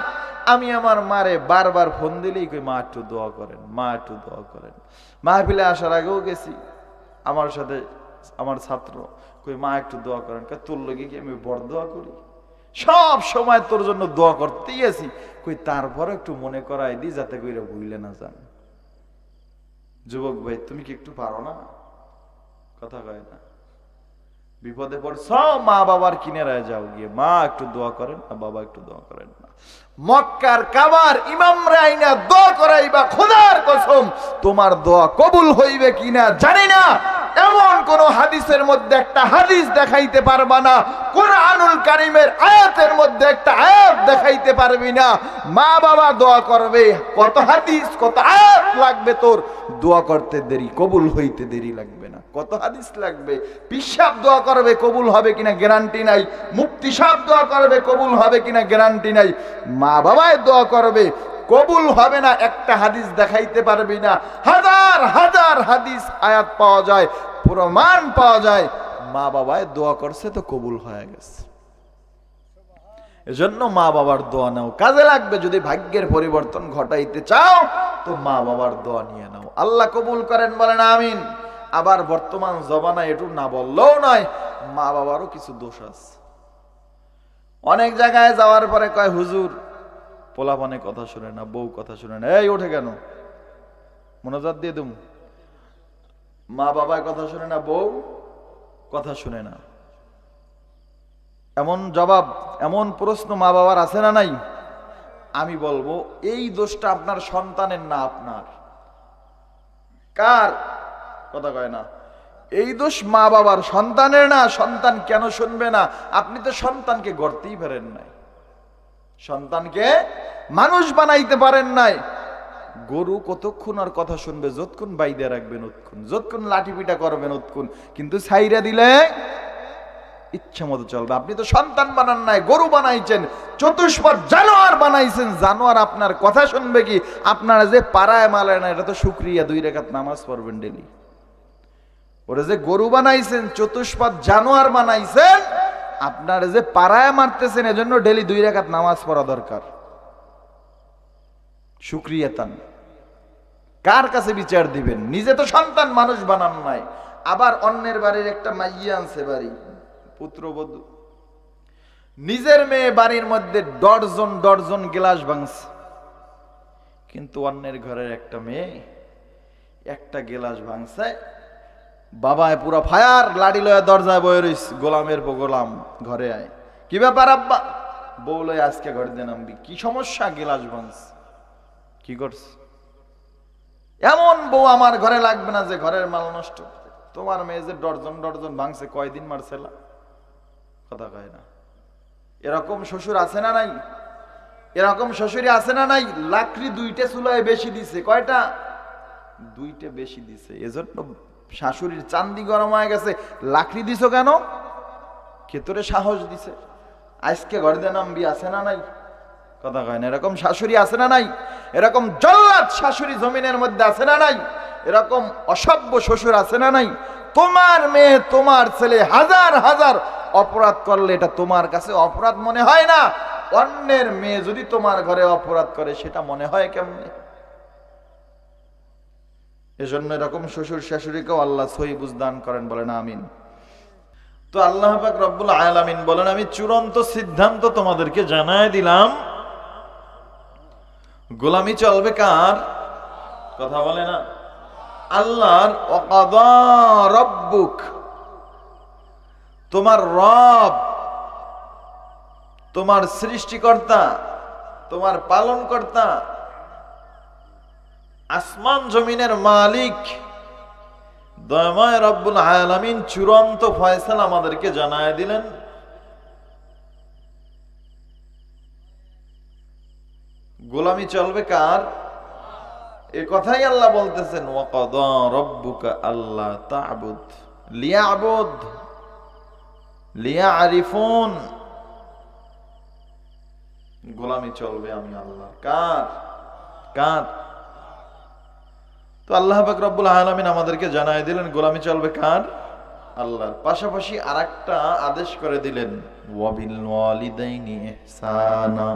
Speaker 1: আমি আমার মারে বারবার ফোন দিলেই কই, মা একটু দোয়া করেন, মা একটু দোয়া করেন। মাহফিলে আসার আগেও গেছি, আমার সাথে আমার ছাত্র কই, মা একটু দোয়া করেন। তোর লগে কি আমি বড় দোয়া করি? সব সময় তোর জন্য দোয়া করতেই আছি, কই তারপর একটু মনে করাই দিই যাতে কইরা ভুলে না যান। যুবক ভাই, তুমি কি একটু পারো না? কথা কয় না। বিপদে পড়ছ, মা বাবার কিনারায় যাও গিয়ে, মা একটু দোয়া করেন না, বাবা একটু দোয়া করেন না। মক্কার কাবার ইমামরা আইনা দোয়া করাইবা, খোদার কসম তোমার দোয়া কবুল হইবে কিনা জানি না, এমন কোন হাদিসের মধ্যে একটা হাদিস দেখাইতে পারবা না, কুরআনুল কারীমের আয়াতের মধ্যে একটা আয়াত দেখাইতে পারবি না। মা বাবা দোয়া করবে, কত হাদিস কত আয়াত লাগবে তোর দোয়া করতে দেরি, কবুল হইতে দেরি লাগবে না। কত হাদিস লাগবে। পিসাব দোয়া করবে, কবুল হবে কিনা গ্যারান্টি নাই। মুফতি সাহেব দোয়া করবে, কবুল হবে কিনা গ্যারান্টি নাই। মা বাবায় দোয়া করবে, কবুল হবে না একটা হাদিস দেখাইতে পারবি না। হাজার হাজার হাদিস আয়াত পাওয়া যায়, প্রমাণ পাওয়া যায়, মা বাবায় দোয়া করছে তো কবুল হয়ে গেছে। এজন্য মা বাবার দোয়া নাও, কাজে লাগবে। যদি ভাগ্যের পরিবর্তন ঘটাইতে চাও তো মা বাবার দোয়া নিয়ে নাও, আল্লাহ কবুল করেন, বলেন আমিন। আবার বর্তমান জমানায় একটু না বললেও নয়, মা বাবারও কিছু দোষ আছে। অনেক জায়গায় যাওয়ার পরে কয়, হুজুর পোলাপানে কথা শুনে না, বউ কথা শুনে না। এই ওঠে কেন, মনোজাত দিয়ে দুম। মা বাবার কথা শুনে না, বউ কথা শুনে না, এমন জবাব, এমন প্রশ্ন মা বাবার আছে না নাই? আমি বলবো এই দোষটা আপনার সন্তানের না, আপনার। কার? কথা কয় না। এই দোষ মা বাবার, সন্তানের না। সন্তান কেন শুনবে না? আপনি তো সন্তানকে গড়তেই পারেন নাই, সন্তানকে মানুষ বানাইতে পারেন নাই। গরু কতক্ষণ আর কথা শুনবে? যতক্ষণ বাইদে রাখবেন ততক্ষণ, যতক্ষণ লাঠি পিটা করবেন ততক্ষণ, কিন্তু ছাইরা দিলে ইচ্ছা মতো চলবে। আপনি তো সন্তান বানান নাই, গরু বানাইছেন, চতুষ্পদ জানোয়ার বানাইছেন। জানোয়ার আপনার কথা শুনবে কি? আপনারা যে পাড়ায় মালেন না, এটা তো শুকরিয়া, 2 রাকাত নামাজ পড়বেন ডেলি। ওরা যে গরু বানাইছেন, চতুষ্পদ জানোয়ার বানাইছেন, আপনারা যে পাড়ায় মারতেছেন, এজন্য ডেলি 2 রাকাত নামাজ পড়া দরকার। শুকরিয়া তান। কার কাছে বিচার দিবেন? নিজে তো সন্তান মানুষ বানান নাই, আবার অন্যের বাড়ির একটা মাইয়া আনছে বাড়ি, পুত্রবধূ, নিজের মেয়ে বাড়ির মধ্যে ডর্জন ডর্জন গ্লাস ভাঙছে, কিন্তু অন্যের ঘরের একটা মেয়ে একটা গ্লাস ভাঙছে, বাবায় পুরা ফায়ার, লাড়ি লয়া দরজায় বয়ে রইস, গোলামের পর গোলাম, ঘরে আয়। কি ব্যাপার আব্বা? বউ লয় আজকে ঘরে দিয়ে নামবি। কি সমস্যা? গ্লাস ভাঙছে। কি করছ? এমন বউ আমার ঘরে লাগবে না যে ঘরের মাল নষ্ট। তোমার মেয়ে যে ডর্জন ডর্জন ভাঙছে, কয়দিন মারছেলা? কথা কয় না। এরকম শ্বশুর আছে না নাই? এরকম শ্বশুরি আছে না নাই? লাকড়ি 2টে চুলায় বেশি দিছে, কয়টা? 2টে বেশি দিছে, এজন্য শাশুড়ির চান্দি গরম হয়ে গেছে। লাকড়ি দিছো কেন? কে তোরে সাহস দিছে? আজকে ঘরে নামবি, আছে না নাই? কথা কয় না। এরকম শাশুড়ি আছে না নাই? এরকম জল্লাদ শাশুড়ি জমিনের মধ্যে আছে না নাই? এরকম অসভ্য শ্বশুর আছে না নাই? তোমার মেয়ে, তোমার ছেলে হাজার হাজার অপরাধ করলে এটা তোমার কাছে অপরাধ মনে হয় না, অন্যের মেয়ে যদি তোমার ঘরে অপরাধ করে সেটা মনে হয় কেমনে? এজন্য এরকম শ্বশুর শাশুড়িকেও আল্লাহ সহি বুঝদান করেন, বলেন আমিন। তো আল্লাহ পাক রব্বুল আলামিন বলেন, আমি চূড়ান্ত সিদ্ধান্ত তোমাদেরকে জানায় দিলাম, গোলামি চলবে কার? কথা বলে না আল্লাহর। ওয়াকাদা রাব্বুক, তোমার রব, তোমার সৃষ্টিকর্তা, তোমার পালনকর্তা, আসমান জমিনের মালিক দয়াময় রব্বুল আলামিন চূড়ান্ত ফয়সালা আমাদেরকে জানায় দিলেন, গোলামি চলবে কার? এ কথাই আল্লাহ বলতেছেন, ওয়াকাদা রাব্বুকা আল্লা তা'বুদ লিয়া'বুদ লিয়া'রিফুন, গোলামি চলবে আমি আল্লাহ। কার? কার? তো আল্লাহ পাক রব্বুল আলামিন আমাদেরকে জানায় দিলেন গোলামি চলবে কার? আল্লাহর। পাশাপাশি আরেকটা আদেশ করে দিলেন, ওয়াবিল ওয়ালিদাইনি ইহসানা,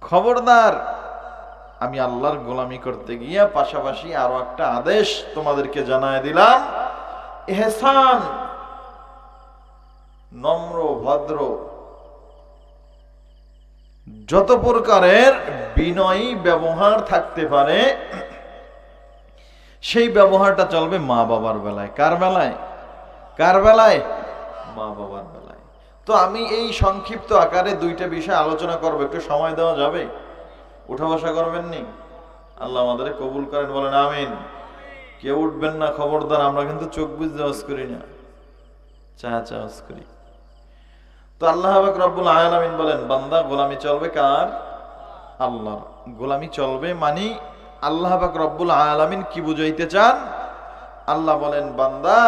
Speaker 1: খবরদার আমি আল্লাহর গোলামি করতে গিয়ে পাশাপাশি আরো একটা আদেশ তোমাদেরকে জানায় দিলাম, ইহসান, নম্র ভদ্র, যত প্রকারের বিনয়ী ব্যবহার থাকতে পারে সেই ব্যবহারটা চলবে মা বাবার বেলায়। কার বেলায়? কার বেলায়? মা বাবার বেলায়। তো আমি এই সংক্ষিপ্ত আকারে 2টা বিষয় আলোচনা করব, একটু সময় দেওয়া যাবে? উঠা বসা করবেন নি? আল্লাহ আমাদের কবুল করেন, বলেন আমিন। কেউ উঠবেন না খবরদার, আমরা কিন্তু চোখ বুঝতে ওয়াজ করি না, চা ওয়াজ করি। তো আল্লাহ পাক রব্বুল আলামিন বলেন, বান্দা গোলামি চলবে কার? আল্লাহ। গোলামি চলবে মানে আল্লাহ পাক রব্বুল আলামিন কি বুঝাইতে চান? আল্লাহ বলেন, বান্দা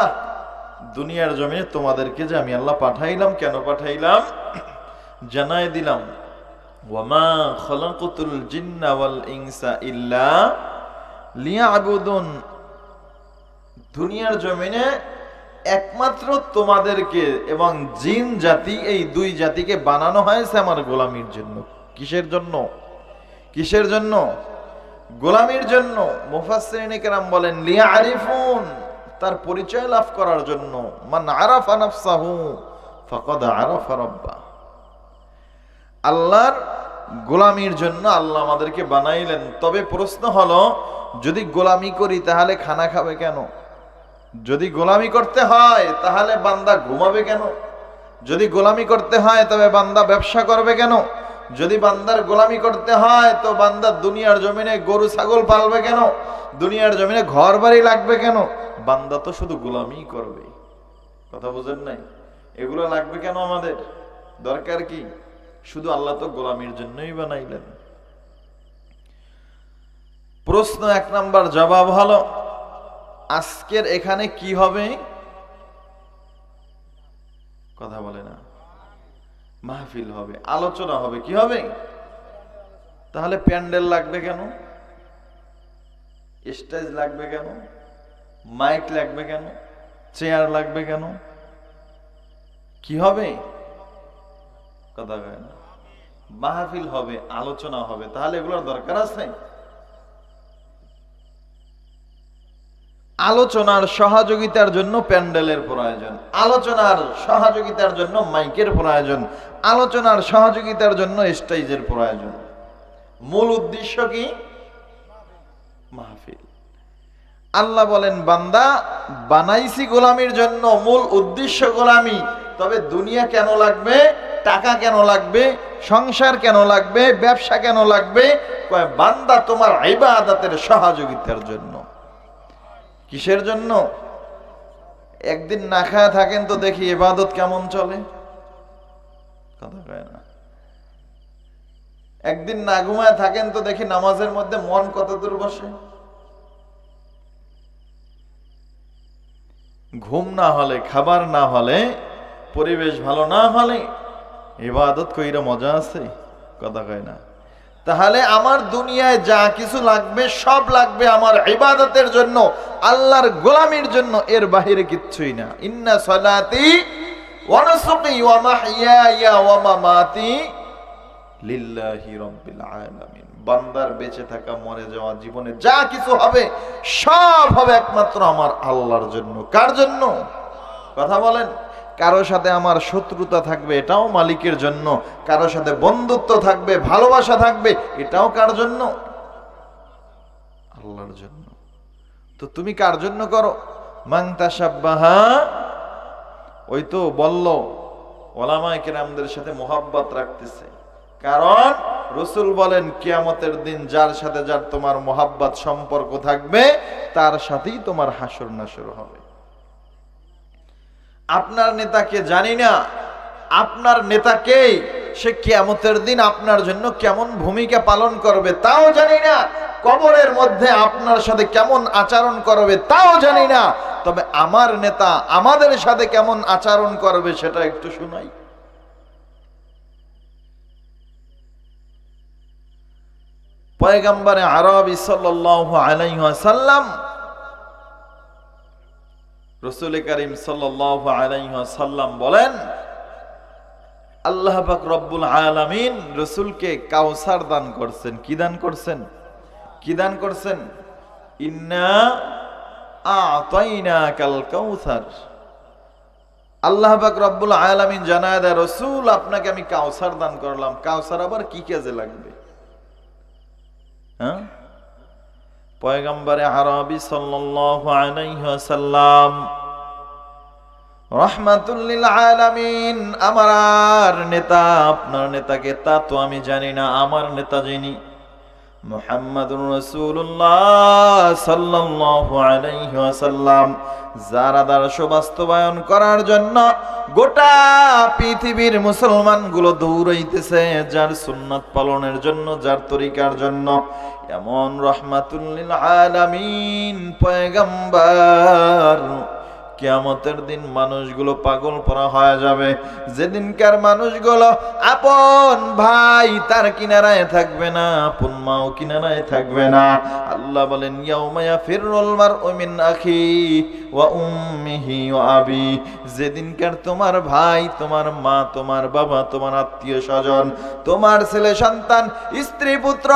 Speaker 1: দুনিয়ার জমিনে তোমাদেরকে যে আমি আল্লাহ পাঠাইলাম, কেন পাঠাইলাম জানাই দিলাম, ওয়ামা খালাকাতুল জিন্না ওয়াল ইনসা ইল্লা লিয়া'বুদুন, দুনিয়ার জমিনে একমাত্র তোমাদেরকে এবং জিন জাতি, এই 2 জাতিকে বানানো হয়েছে আমার গোলামির জন্য। কিসের জন্য? কিসের জন্য? গোলামির জন্য। মুফাসসিরিনে কেরাম বলেন, লিয়া'রিফুন, তার পরিচয় লাভ করার জন্য। মান আরাফা নাফসাহু ফাকাদ আরাফা রাব্বা, আল্লাহর গোলামির জন্য আল্লাহ আমাদেরকে বানাইলেন। তবে প্রশ্ন হলো, যদি গোলামি করি তাহলে খানা খাবে কেন? যদি গোলামি করতে হয় তাহলে বান্দা ঘুমাবে কেন? যদি গোলামি করতে হয় তবে বান্দা ব্যবসা করবে কেন? যদি বান্দার গোলামি করতে হয় তো বান্দা দুনিয়ার জমিনে গরু ছাগল পালবে কেন? দুনিয়ার জমিনে ঘর বাড়ি লাগবে কেন? বান্দা তো শুধু গোলামি করবে। কথা বুঝেন নাই? এগুলো লাগবে কেন আমাদের? দরকার কি? শুধু আল্লাহ তো গোলামির জন্যই বানাইলেন। প্রশ্ন 1 নাম্বার, জবাব হলো, আজকের এখানে কি হবে? কথা বলে না। মাহফিল হবে, আলোচনা হবে। কি হবে? তাহলে প্যান্ডেল লাগবে কেন? স্টেজ লাগবে কেন? মাইক লাগবে কেন? চেয়ার লাগবে কেন? কি হবে? কথা কয় না। মাহফিল হবে, আলোচনা হবে, তাহলে এগুলোর দরকার আছে? আলোচনার সহযোগিতার জন্য প্যান্ডেলের প্রয়োজন, আলোচনার সহযোগিতার জন্য মাইকের প্রয়োজন, আলোচনার সহযোগিতার জন্য স্টেজের প্রয়োজন। মূল উদ্দেশ্য কি? মাহফিল। আল্লাহ বলেন, বান্দা বানাইছি গোলামির জন্য, মূল উদ্দেশ্য গোলামি। তবে দুনিয়া কেন লাগবে? টাকা কেন লাগবে? সংসার কেন লাগবে? ব্যবসা কেন লাগবে? কয়, বান্দা তোমার ইবাদতের সহযোগিতার জন্য। কিসের জন্য? একদিন না খায়া থাকেন তো দেখি ইবাদত কেমন চলে। কথা কয় না। একদিন না ঘুমায় থাকেন তো দেখি নামাজের মধ্যে মন কত দূর বসে। ঘুম না হলে, খাবার না হলে, পরিবেশ ভালো না হলে ইবাদত কইরা মজা আছে? কথা কয় না। তাহলে আমার দুনিয়ায় যা কিছু লাগবে সব লাগবে আমার ইবাদতের জন্য, আল্লাহর গোলামির জন্য, এর বাহিরে কিচ্ছুই না। ইন্না সালাতি ওয়া নুসুকি ওয়া মাহইয়ায়া ওয়া মামাতি লিল্লাহি রাব্বিল আলামিন। বান্দার বেঁচে থাকা, মরে যাওয়া, জীবনে যা কিছু হবে সব হবে একমাত্র আমার আল্লাহর জন্য। কার জন্য? কথা বলেন। কারো সাথে আমার শত্রুতা থাকবে, এটাও মালিকের জন্য। কারো সাথে বন্ধুত্ব থাকবে, ভালোবাসা থাকবে, এটাও কার জন্য? আল্লাহর জন্য। তো তুমি কার জন্য করো? মান তাশাব্বাহা, ওই তো বলল ওলামায়ে কেরামদের সাথে মোহাব্বত রাখতেছে। কারণ রাসূল বলেন কিয়ামতের দিন যার সাথে যার তোমার মোহাব্বত সম্পর্ক থাকবে তার সাথেই তোমার হাসর নাসর হবে। আপনার নেতাকে জানি না, আপনার নেতাকে সে কিয়ামতের দিন আপনার জন্য কেমন ভূমিকা পালন করবে তাও জানি না, কবরের মধ্যে আপনার সাথে কেমন আচরণ করবে তাও জানি না, তবে আমার নেতা আমাদের সাথে কেমন আচরণ করবে সেটা একটু শুনাই। পয়গম্বরে আরবি সাল্লাল্লাহু আলাইহি ওয়াসাল্লাম, রাসূল করিম সাল্লাল্লাহু আলাইহি ওয়াসাল্লাম বলেন আল্লাহ পাক রব্বুল আলামিন রাসূলকে কাউসার দান করছেন। কি দান করছেন? কি দান করছেন? ইন্না আ'তাইনাকাল কাউসার। আল্লাহ পাক রব্বুল আলামিন জানায় দেয় রাসূল আপনাকে আমি কাউসার দান করলাম। কাউসার আবার কি কাজে লাগবে? হ্যাঁ, পয়গম্বরে আরবি সাল্লাল্লাহু আলাইহি ওয়াসাল্লাম রাহমাতুল লিল আলামিন, আমার নেতা আপনার নেতাকে তা তো আমি জানি না, আমার নেতা যিনি মুহাম্মাদুর রাসূলুল্লাহ সাল্লাল্লাহু আলাইহি ওয়াসাল্লাম, যার আদর্শ বাস্তবায়ন করার জন্য গোটা পৃথিবীর মুসলমানগুলো দৌড়াইতেছে, যার সুন্নাত পালনের জন্য, যার তরিকার জন্য, এমন রাহমাতুল লিল আলামিন পয়গম্বর কিয়ামতের দিন মানুষগুলো পাগল পরা হয়ে যাবে। যেদিনকার মানুষগুলো আপন ভাই তার কিনারায় থাকবে না, আপন মাও কিনারায় থাকবে না। আল্লাহ বলেন ইয়াউমা ইয়াফিরুল মারউ মিন আখি ওয়া উম্মিহি ওয়া আবি, যেদিনকার তোমার ভাই, তোমার মা, তোমার বাবা, তোমার আত্মীয় স্বজন, তোমার ছেলে সন্তান, স্ত্রী পুত্র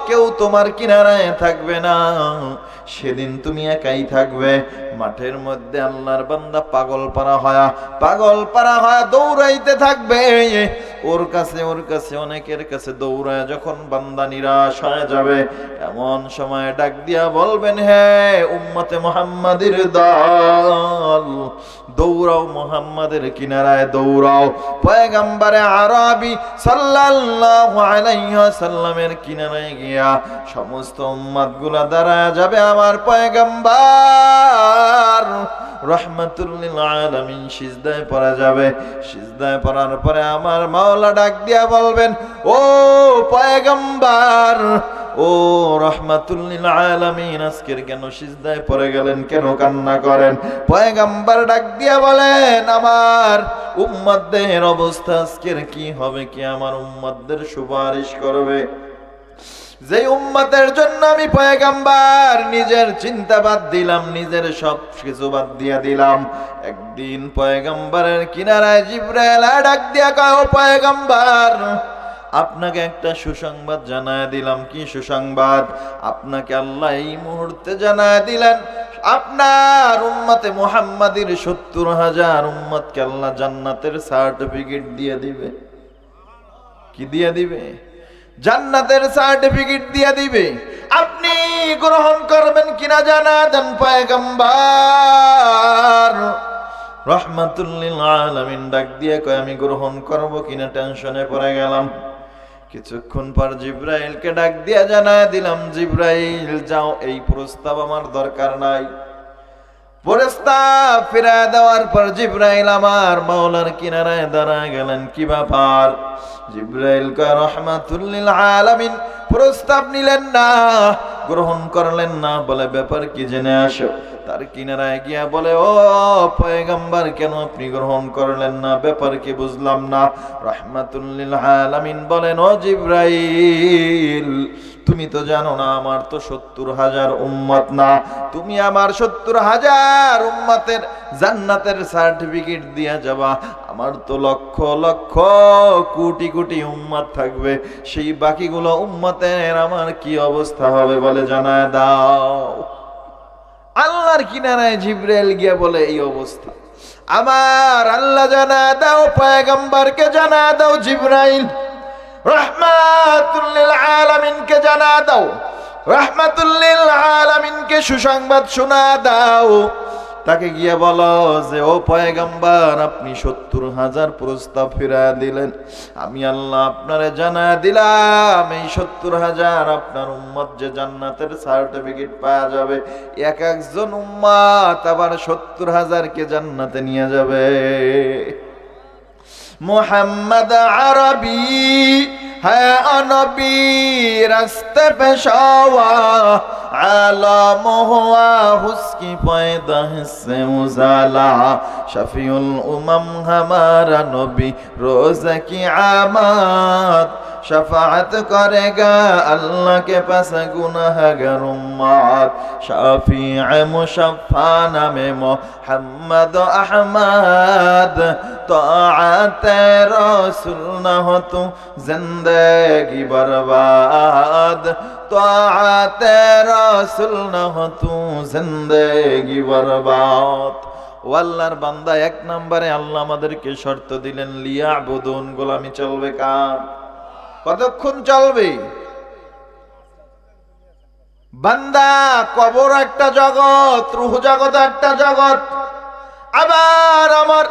Speaker 1: কেউ তোমার কিনারায় থাকবে না, সেদিন তুমি একাই থাকবে। মাঠের মধ্যে আল্লাহর বান্দা পাগল পারা হয় দৌড়াইতে থাকবে, ওর কাছে অনেকের কাছে দৌড়ায় যখন বান্দা নিরাশ হয়ে যাবে, এমন সময় ডাক দিয়া বলবেন হে উম্মতে মুহাম্মাদের দল, দৌড়াও মুহাম্মাদের কিনারায় দৌড়াও। পয়গম্বরে আরবি সাল্লাল্লাহু আলাইহি ওয়াসাল্লামের কিনারায় গিয়া সমস্ত উম্মতগুলা দাঁড়ায় যাবে, আমার পয়গম্বর রাহমাতুল লিল আলামিন সিজদায় পড়া যাবে। সিজদায় পড়ার পরে আমার মাওলা ডাক দিয়া বলবেন ও পয়গম্বর, ও রাহমাতুল লিল আলামিন আজকের কেন সিজদায় পড়ে গেলেন, কেন কান্না করেন? পয়গম্বর ডাক দিয়া বলেন আমার উম্মতদের অবস্থা আজকের কি হবে, কি আমার উম্মতদের সুপারিশ করবে? যে উম্মতের জন্য আমি পয়গম্বর নিজের চিন্তা বাদ দিলাম, নিজের সব কিছু বাদ দিয়া দিলাম, একদিন পয়গম্বরের কিনারায় জিবরাইল ডাক দিয়া কয় ও পয়গম্বর আপনাকে একটা সুসংবাদ জানায় দিলাম। কি সুসংবাদ? আপনাকে আল্লাহ এই মুহূর্তে জানায় দিলেন আপনার উম্মতে মুহাম্মাদির ৭০,০০০ উম্মতকে আল্লাহ জান্নাতের সার্টিফিকেট দিয়ে দিবে। কি দিয়ে দিবে? জান্নাতের সার্টিফিকেট দিয়ে দিবে। আপনি গ্রহণ করবেন কিনা জানা দেন পয়গম্বর রাহমাতুল লিল আলামিন ডাক দিয়ে কয় আমি গ্রহণ করব কিনা টেনশনে পড়ে গেলাম। কিছুক্ষণ পর জিবরাইলকে ডাক দিয়ে জানায় দিলাম জিবরাইল যাও, এই প্রস্তাব আমার দরকার নাই। প্রস্তাব ফিরা দেওয়ার পর জিব্রাইল আমার মাওলার কিনারায় দাঁড়া গেলেন। কি ব্যাপার? জিব্রাইল কয় রাহমাতুল লিল আলামিন। প্রস্তাব নিলেন না, গ্রহণ করলেন না, বলে ব্যাপার কি জেনে আসো। তার কিনারায় গিয়া বলে, ও পয়গম্বর, কেন আপনি গ্রহণ করলেন না? ব্যাপার কি বুঝলাম না। রাহমাতুল লিল আলামিন বলেন, ও জিব্রাইল, তুমি তো জানো না আমার তো ৭০,০০০ উম্মত না, তুমি আমার ৭০,০০০ উম্মতের জান্নাতের সার্টিফিকেট দিয়া যাবা। আমার তো লক্ষ লক্ষ কোটি কোটি উম্মত থাকবে, সেই বাকিগুলো উম্মতের আমার কি অবস্থা হবে বলে জানায় দাও। আল্লাহর কিনারায় জিব্রাইল গিয়া বলে, এই অবস্থা আমার আল্লাহ জানা দাও, পয়গম্বরকে জানা দাও, জিব্রাইল রাহমাতুল লিল আলামিনকে জানা দাও, রাহমাতুল লিল আলামিনকে সুসংবাদ শোনা দাও। তাকে গিয়ে বলো যে, ও পয়গম্বর, আপনি ৭০,০০০ প্রস্তাব ফিরা দিলেন, আমি আল্লাহ আপনারে জানা দিলাম এই ৭০,০০০ আপনার উম্মত যে জান্নাতের সার্টিফিকেট পাওয়া যাবে, এক একজন উম্মত আবার ৭০,০০০ কে জান্নাতে নিয়ে যাবে। মোহাম্মদ আরবি হ্যাঁ নবী, রাস্তে পেশাওয়া আলম হুয়া, হুসকি পয়দা হিসে উজালা, শফিউল উমম हमारा নবী रोज की आमद, शफाअत करेगा अल्लाह के पास गुनाहगार उम्मत, शफीअ मुशफ़्फ़ा नामे मोहम्मद अहमद, तआत रसूल न हो तू जिंदगी बर्बाद, तआत रसूल न हो तू जिंदगी बर्बाद। ও আল্লাহর বান্দা, এক নম্বরে আল্লাহ আমাদেরকে শর্ত দিলেন, লিয়াবুদুন, গোলামি চলবে কার? কতক্ষণ চলবে? বান্দা, কবর একটা জগৎ, রূহ জগৎ একটা জগৎ, আবার আমার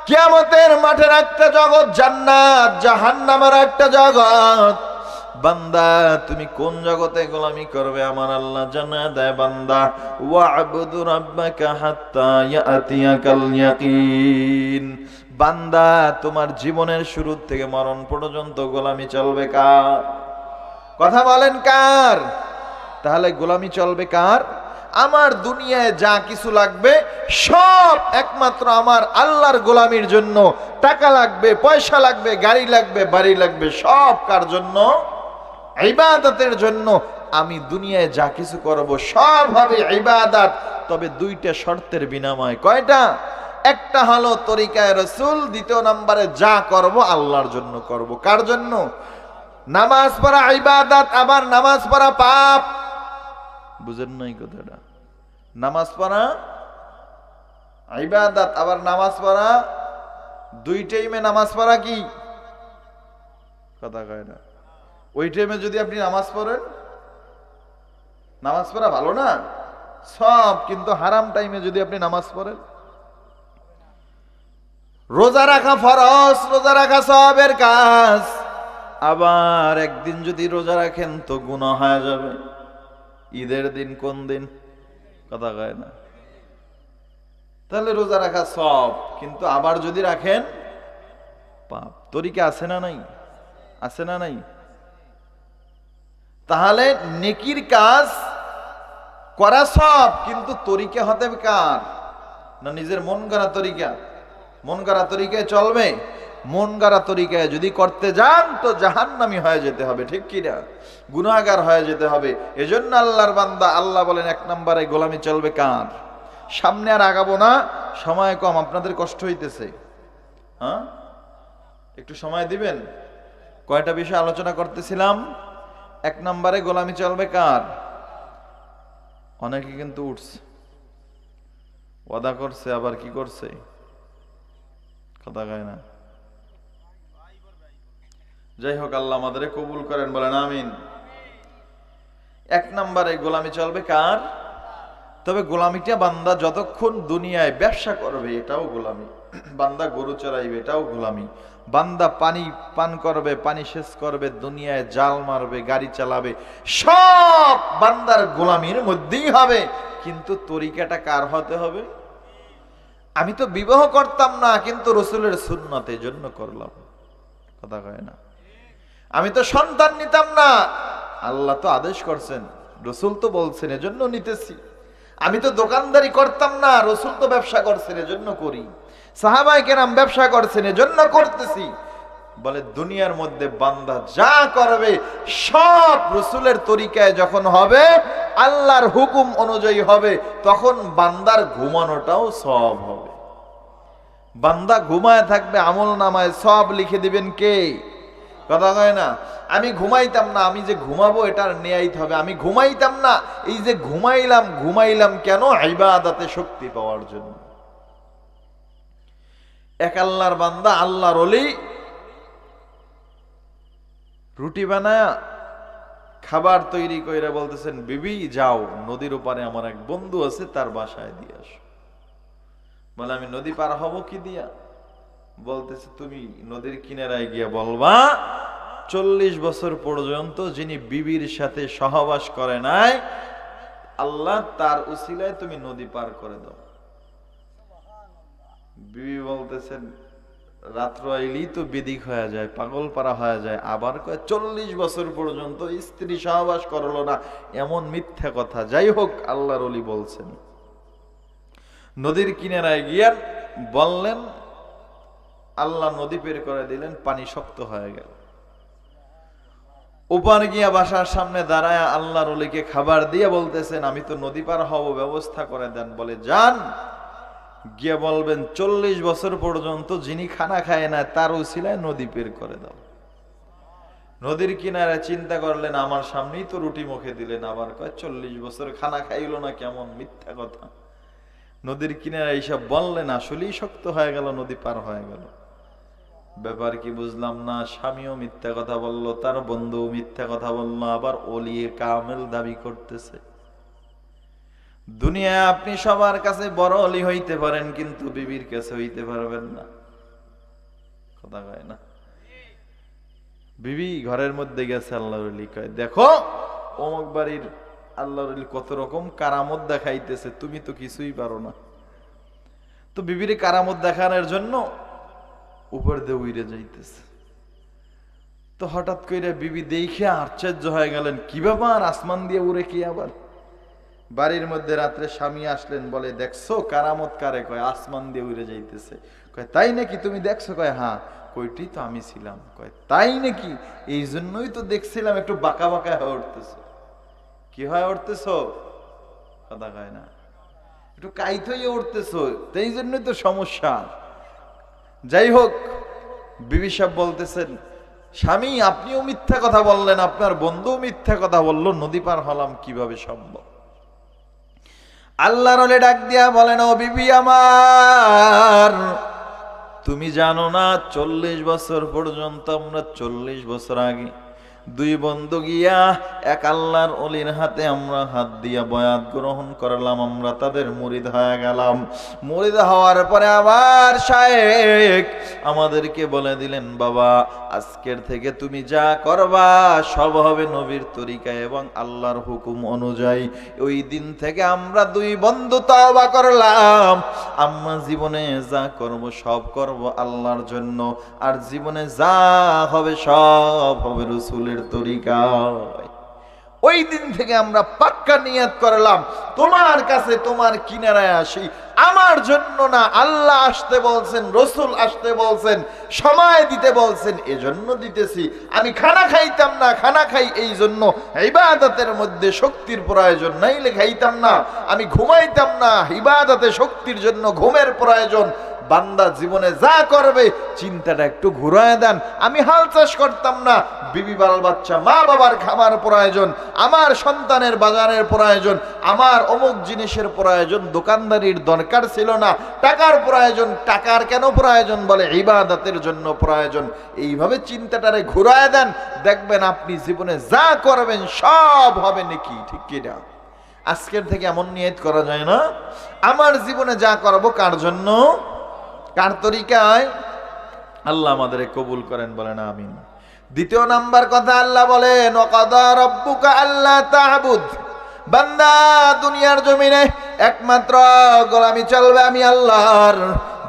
Speaker 1: কিয়ামতের মাঠের একটা জগৎ, জান্নাত জাহান্নামের একটা জগৎ। বান্দা, তুমি কোন জগতে গোলামি করবে আমার আল্লাহ জানা দেয়। বান্দা, ওয়া'বুদ রাব্বাকা হাত্তা ইয়াতিয়াকাল ইয়াকিন। বান্দা, তোমার জীবনের শুরু থেকে মরণ পর্যন্ত গোলামি চলবে কার? কথা বলেন কার? তাহলে গোলামি চলবে কার? আমার দুনিয়ায় যা কিছু লাগবে সব একমাত্র আমার আল্লাহর গোলামির জন্য। টাকা লাগবে, পয়সা লাগবে, গাড়ি লাগবে, বাড়ি লাগবে, সব কার জন্য? ইবাদতের জন্য। আমি দুনিয়ায় যা কিছু করব সব হবে ইবাদত, তবে দুইটা শর্তের বিনিময়ে। কয়টা? একটা হলো তরিকায়ে রাসূল, দ্বিতীয় নম্বরে যা করব আল্লাহর জন্য করব। কার জন্য? নামাজ পড়া ইবাদত, আবার নামাজ পড়া পাপ। বুঝেন নাই কথাটা? নামাজ পড়া ইবাদত, আবার নামাজ পড়া, দুই টাইমে নামাজ পড়া কি কথা কয় না? ওই টাইমে যদি আপনি নামাজ পড়েন, নামাজ পড়া ভালো না সব, কিন্তু হারাম টাইমে যদি আপনি নামাজ পড়েন। রোজা রাখা ফরজ, রোজা রাখা সওয়াবের কাজ, আবার একদিন যদি রোজা রাখেন তো গুনাহ হয়ে যাবে। ঈদের দিন কোন দিন কথা কয় না? তাহলে রোজা রাখা সব, কিন্তু আবার যদি রাখেন পাপ। তরিকা আছে না নাই? আছে না নাই? তাহলে নেকির কাজ করা সব, কিন্তু তরিকা হতে হবে কার? না নিজের মন গড়া তরিকা? মন গড়া তরিকায় চলবে? মন গড়া তরিকায় যদি করতে যান তো জাহান্নামী হয়ে যেতে হবে, ঠিক কি না? গুনাহগার হয়ে যেতে হবে। এজন্য আল্লাহর বান্দা, আল্লাহ বলেন এক নম্বরে গোলামি চলবে কার? সামনে আর আগাবো না, সময় কম, আপনাদের কষ্ট হইতেছে। হ্যাঁ, একটু সময় দিবেন। কয়টা বিষয় আলোচনা করতেছিলাম। এক নম্বরে গোলামি চলবে কার? অনেকে কিন্তু উঠছে, ওয়াদা করছে, আবার কি করছে কথা কয় না। যাই হোক, আল্লাহ আমাদের কবুল করেন, বলেন আমিন। এক নম্বরে গোলামি চলবে কার? তবে গোলামিটা বান্দা যতক্ষণ দুনিয়ায় ব্যবসা করবে এটাও গোলামি, বান্দা গরু চড়াইবে এটাও গোলামি, বান্দা পানি পান করবে, পানি শেষ করবে, দুনিয়ায় জাল মারবে, গাড়ি চালাবে, সব বান্দার গোলামির মধ্যেই হবে। কিন্তু তরিকাটা কার হতে হবে? আমি তো বিবাহ করতাম না, কিন্তু রসুলের সুন্নতের জন্য করলাম। কথা কয় না? আমি তো সন্তান নিতাম না, আল্লাহ তো আদেশ করছেন, রসুল তো বলছেন, এজন্য নিতেছি। আমি তো দোকানদারি করতাম না, রসুল তো ব্যবসা করছেন, এজন্য করি। সাহাবায়ে কেরাম ব্যবসা করছেন, এজন্য করতেছি। বলে দুনিয়ার মধ্যে বান্দা যা করবে সব রসুলের তরিকায় যখন হবে, আল্লাহর হুকুম অনুযায়ী হবে, তখন বান্দার ঘুমানোটাও সওয়াব হবে। বান্দা ঘুমায় থাকবে, আমল নামায় সব লিখে দিবেন কে? কথা কয় না? আমি ঘুমাইতাম না, আমি যে ঘুমাবো এটার নিয়াত হবে। আমি ঘুমাইতাম না, এই যে ঘুমাইলাম কেন? ইবাদতে শক্তি পাওয়ার জন্য। এক আল্লাহর বান্দা, আল্লাহর ওলি, রুটি বানায়া খাবার তৈরি কইরা বলতেছেন, বিবি যাও নদীর ওপারে আমার এক বন্ধু আছে, তার বাসায় দিয়ে আসো। বলে আমি নদী পার হব কি দিয়া? বলতেছে তুমি নদীর কিনারায় গিয়া বলবা 40 বছর পর্যন্ত যিনি বিবির সাথে সহবাস করে নাই, আল্লাহ তার উসিলায় তুমি নদী পার করে দাও। বিবি বলতেছেন রাত্র আইলেই তো বেদিক হয়ে যায়, পাগল পারা হয়ে যায়, আবার কয় 40 বছর পর্যন্ত স্ত্রী সহবাস করলো না, এমন মিথ্যা কথা। যাই হোক, আল্লাহর ওলি বলছেন। নদীর কিনারায় গিয়া বললেন, আল্লাহ নদী বের করে দিলেন, পানি শক্ত হয়ে গেল। ওপার গিয়া বাসার সামনে দাঁড়ায় আল্লাহর ওলিকে খাবার দিয়ে বলতেছেন, আমি তো নদী পার হব, ব্যবস্থা করে দেন। বলে যান, গিয়া বলবেন 40 বছর পর্যন্ত যিনি খানা খায় না, তার উসিলায় নদী বের করে দাও। নদীর কিনারে চিন্তা করলেন, আমার সামনেই তো রুটি মুখে দিলেন, আবার কয় 40 বছর খানা খাইল না, কেমন মিথ্যা কথা। নদীর কিনারে এইসব বললেন, আসলেই শক্ত হয়ে গেল, নদী পার হয়ে গেল। ব্যাপার কি বুঝলাম না, স্বামীও মিথ্যা কথা বলল, তার বন্ধু মিথ্যা কথা বলল, আবার ওলিয়ে কামেল দাবি করতেছে। দুনিয়ায় আপনি সবার কাছে বড় অলি হইতে পারেন, কিন্তু বিবির কাছে হইতে পারবেন না। কথা কয় না? বিবি ঘরের মধ্যে গেছে, আল্লাহর ওলি কয়, দেখো অমুক বাড়ির আল্লাহর ওলি কত রকম কারামত দেখাইতেছে, তুমি তো কিছুই পারো না। তো বিবির কারামত দেখানোর জন্য উপর দিয়ে উইরে যাইতেছে। তো হঠাৎ করে বিবি দেখে আশ্চর্য হয়ে গেলেন, কি ব্যাপার, আসমান দিয়ে উড়ে কি আবার? বাড়ির মধ্যে রাত্রে স্বামী আসলেন, বলে দেখছো কারামত কারে? কয় আসমান দিয়ে উড়ে যাইতেছে। কয় তাই নাকি, তুমি দেখছো? কয় হ্যাঁ। কইটি তো আমি ছিলাম। কয় তাই নাকি, এই জন্যই তো দেখছিলাম একটু বাঁকা বাঁকা হয়ে উঠতেছো। কি হয়ে উঠতেছো? কথা কয় না, একটু কাইত হয়ে উঠতেছো, এই জন্যই তো সমস্যা। যাই হোক, বিবি সাহেব বলতেছেন, স্বামী আপনিও মিথ্যা কথা বললেন, আপনার বন্ধু মিথ্যা কথা বললো, নদী পার হলাম কিভাবে সম্ভব? আল্লাহর ওলি ডাক দিয়া বলেন, ও বিবি আমার, তুমি জানো না 40 বছর পর্যন্ত, আমরা 40 বছর আগে দুই বন্ধু গিয়া এক আল্লাহর ওলির হাতে আমরা হাত দিয়া বয়াত গ্রহণ করলাম, আমরা তাদের মুরিদ হয়ে গেলাম। মুরিদ হওয়ার পরে আবার শায়েখ আমাদেরকে বলে দিলেন, বাবা আজকের থেকে তুমি যা করবা সব হবে নবীর তরিকায় এবং আল্লাহর হুকুম অনুযায়ী। ওই দিন থেকে আমরা দুই বন্ধু তওবা করলাম, আমরা জীবনে যা করব সব করব আল্লাহর জন্য, আর জীবনে যা হবে সব হবে রাসূলের তরিকায়। ওই দিন থেকে আমরা পাক্কা নিয়ত করলাম, তোমার কাছে তোমার কিনারায় আসি আমার জন্য না, আল্লাহ আসতে বলছেন, রসুল আসতে বলছেন, সময় দিতে বলছেন, এজন্য দিতেছি। আমি খানা খাইতাম না, খানা খাই এই জন্য, ইবাদতের মধ্যে শক্তির প্রয়োজন, নাইলে খাইতাম না। আমি ঘুমাইতাম না, ইবাদতে শক্তির জন্য ঘুমের প্রয়োজন। বান্দা জীবনে যা করবে চিন্তাটা একটু ঘুরায় দেন। আমি হাল চাষ করতাম না, বিবি বাল বাচ্চা মা বাবার খাবার প্রয়োজন, আমার সন্তানের বাজারের প্রয়োজন, আমার অমুক জিনিসের প্রয়োজন, দোকানদারির দরকার ছিল না, টাকার প্রয়োজন। টাকার কেন প্রয়োজন? বলে ইবাদতের জন্য প্রয়োজন। এইভাবে চিন্তাটারে ঘুরায় দেন, দেখবেন আপনি জীবনে যা করবেন সব হবে নেকি। ঠিক কিনা? আজকের থেকে এমন নিয়ত করা যায় না, আমার জীবনে যা করব কার জন্য, কার তরিকায়? আল্লাহ আমাদের কবুল করেন, বলেন আমিন। দ্বিতীয় নাম্বার কথা, আল্লাহ বলেন ওয়াকাদা রাব্বুকা আল্লা তা'বুদ। বান্দা দুনিয়ার জমিনে একমাত্র গোলামি চলবে আমি আল্লাহর,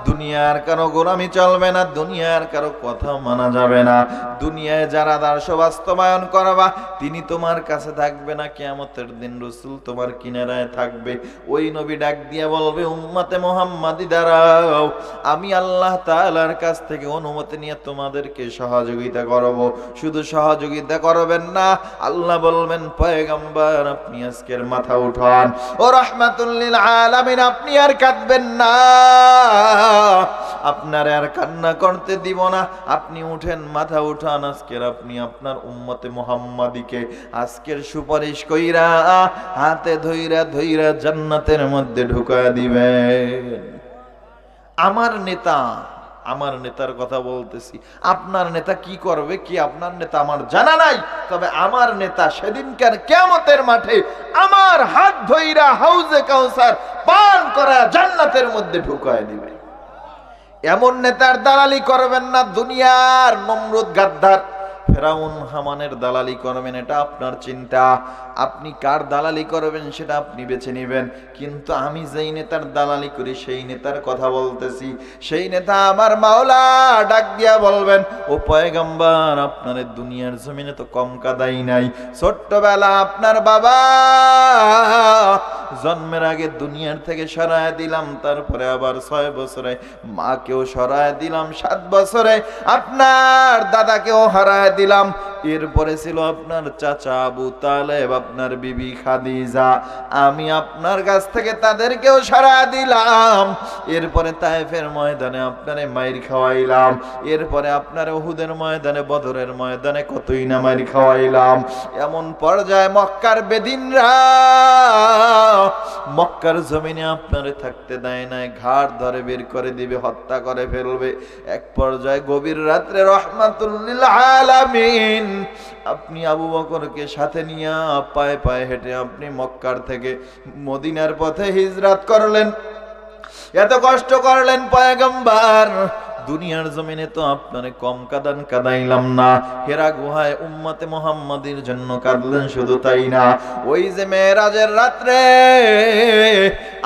Speaker 1: দুনিয়ার কারো গোলামি চলবে না, দুনিয়ার কারো কথা মানা যাবে না। দুনিয়ায় যারা আদর্শ বাস্তবায়ন করবা তিনি তোমার কাছে থাকবে না, কিয়ামতের দিন রাসূল তোমার কিনারায় থাকবে। ওই নবী ডাক দিয়ে বলবে, উম্মতে মুহাম্মাদি দাঁড়াও, আমি আল্লাহ তাআলার কাছ থেকে অনুমতি নিয়ে তোমাদেরকে সহযোগিতা করব। শুধু সহযোগিতা করবেন না, আল্লাহ বলবেন, পয়গম্বর আপনি আজকের মাথা উঠান, ও রাহমাতুল লিল আলামিন আপনি আর কাঁদবেন না, আপনার আর কান্না করতে দিব না, আপনি উঠেন, মাথা উঠান, আজকের আপনি আপনার উম্মতে মুহাম্মাদিকে আজকের সুপারিশ কইরা হাতে ধইরা ধইরা জান্নাতের মধ্যে ঢুকায়া দিবেন। আমার নেতা, আমার নেতার কথা বলতেছি, আপনার নেতা কি করবে কি আপনার নেতা আমার জানা নাই, তবে আমার নেতা সেদিনকার কিয়ামতের মাঠে আমার হাত ধইরা হাউজে কাউসার পান করা জান্নাতের মধ্যে ঢুকায়া দিবে। এমন নেতার দালালি করবেন না, দুনিয়ার নমরুদ গাদ্দার ফেরাউন হামানের দালালি করবেন, এটা আপনার চিন্তা। আপনি কার দালালি করবেন সেটা আপনি বেছে নেবেন, কিন্তু আমি যেই নেতার দালালি করি সেই নেতার কথা বলতেছি। সেই নেতা আমার মাওলা ডাক দিয়া বলবেন, ও পয়গম্বর আপনার দুনিয়ার জমিনে তো কম কাদাই নাই। ছোট্টবেলা আপনার বাবা জন্মের আগে দুনিয়ার থেকে সরায় দিলাম, তারপরে আবার 6 বছরে মাকেও সরায় দিলাম, 7 বছরে আপনার দাদাকেও হারায় দিলাম, এরপরে ছিল আপনার চাচা আবু তালেব, আপনার বিবি খাদিজা, আমি আপনার কাছ থেকে তাদেরকেও সরায় দিলাম, এরপরে তায়েফের ময়দানে আপনারে মাইর খাওয়াইলাম, এরপরে আপনার উহুদের ময়দানে বদরের ময়দানে কতই না মাইর খাওয়াইলাম। এমন পর্যায়ে মক্কার বেদিনরা মক্কার জমিনে আপনারে থাকতে দেয় নাই, ঘাট ধরে বের করে দিবে, হত্যা করে ফেলবে। এক পর্যায়ে গভীর রাত্রে রহমাতুল লিল আলামিন আপনি আবু বকরকে সাথে নিয়ে পায়ে পায়ে হেঁটে আপনি মক্কার থেকে মদিনার পথে হিজরত করলেন। এত কষ্ট করলেন পয়গম্বর, দুনিয়ার জমিনে তো আপনারে কম কাদাইলাম না, হেরা গুহায় উম্মতে মুহাম্মাদির জন্য কাঁদলেন। শুধু তাই না, ওই যে মেরাজের রাত্রে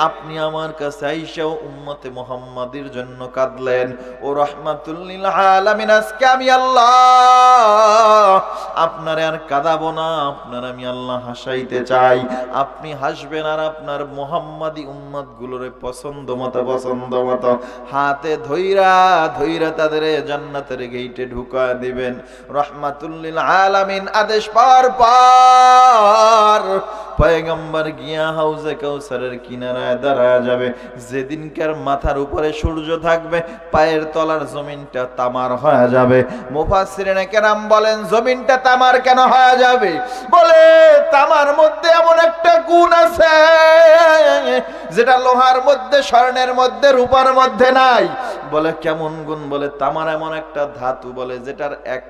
Speaker 1: আপনি আমার কাছে আইসাও উম্মতে মুহাম্মাদির জন্য কাঁদলেন। ও রাহমাতুল লিল আলামিন আজকে আমি আল্লাহ আপনারে আর কাঁদাবো না, আপনার আমি আল্লাহ হাসাইতে চাই। আপনি হাসবেন আর আপনার মুহাম্মাদি উম্মত গুলোরে পছন্দ মতো হাতে ধইরা ধইরা তাদের জান্নাতের গেটে ঢুকা দিবেন। রহমাতুল লিল আলামিন আদেশ পাওয়ার পর পয়গম্বর গিয়া হাউজে কাউসারের কিনারায় দাঁড়ায় যাবে। যেদিনকার মাথার উপরে সূর্য থাকবে, পায়ের তলার জমিনটা তামার হয়ে যাবে। মুফাসসিরিনে কেরাম বলেন, জমিনটা তামার কেন হয়ে যাবে? বলে তামার মধ্যে এমন একটা গুণ আছে যেটা লোহার মধ্যে, স্বর্ণের মধ্যে, রূপার মধ্যে নাই। বলে কেমন গুণ? বলে তামার এমন একটা ধাতু বলে যেটার এক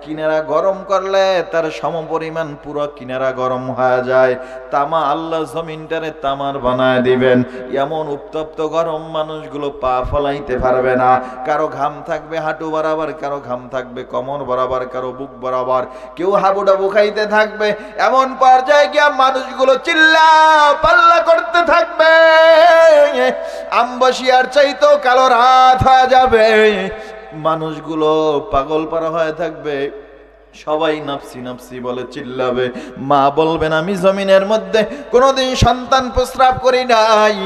Speaker 1: কিনারা গরম করলে তার সমপরিমাণ পুরো কিনারা গরম হয়ে যায়। তামা আল্লাহ জমিনটারে তামার বানায় দিবেন। এমন উত্তপ্ত গরম মানুষগুলো পা ফলাইতে পারবে না। কারো ঘাম থাকবে হাঁটু বরাবর, কারো ঘাম থাকবে কোমর বরাবর, কারো বুক বরাবর, কেউ হাবুডাবু খাইতে থাকবে। এমন পর্যায়ে গিয়া মানুষগুলো চিল্লা পাল্লা করতে থাকবে, আমবাসিয়ার চাইতেও কালো রাত হয়ে যাবে। মানুষগুলো পাগল পারা হয়ে থাকবে, সবাই নাফসি নাফসি বলে চিল্লাবে। মা বলবেন আমি জমিনের মধ্যে কোনোদিন সন্তান প্রস্রাব করি নাই,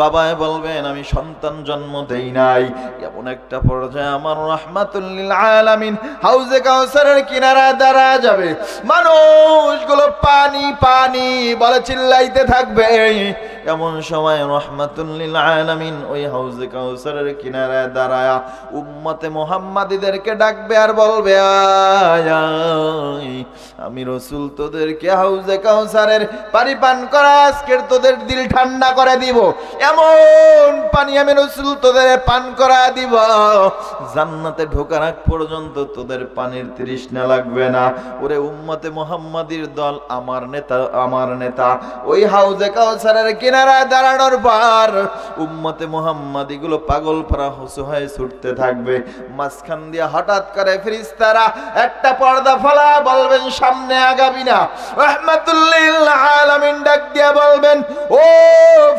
Speaker 1: বাবা বলবেন আমি সন্তান জন্ম দেই নাই। এমন একটা পর্যায়ে আমার রাহমাতুল লিল আলামিন হাউজে কাউসারের কিনারায় দাঁড়া যাবে। মানুষগুলো পানি পানি বলে চিল্লাইতে থাকবে। এমন সময় রাহমাতুল লিল আলামিন ওই হাউজে কাউসারের কিনারায় দাঁড়ায়া উম্মতে মুহাম্মাদিদেরকে ডাকবে আর বলবে, আয়া আমি রাসূল তোদেরকে হাউজে কাউসারের পানি পান করা, আজকের তোদের দিল ঠান্ডা করে দিব। এমন পানি আমি রাসূল তোদের পান করা দিব, জান্নাতে ঢোকার আগ পর্যন্ত তোদের পানির তৃষ্ণা লাগবে না। ওরে উম্মতে মুহাম্মাদির দল, আমার নেতা ওই হাউজে কাউসারের কিনারায় দাঁড়ানোর পর উম্মতে মুহাম্মাদি গুলো পাগল পারা হসু হয়ে ছুটতে থাকবে। মাঝখান দিয়ে হঠাৎ করে ফেরেশতারা একটা পর্দা ফালা বলবেন সামনে আগাবি না। রাহমাতুল লিল আলামিন ডাক দিয়া বলবেন, ও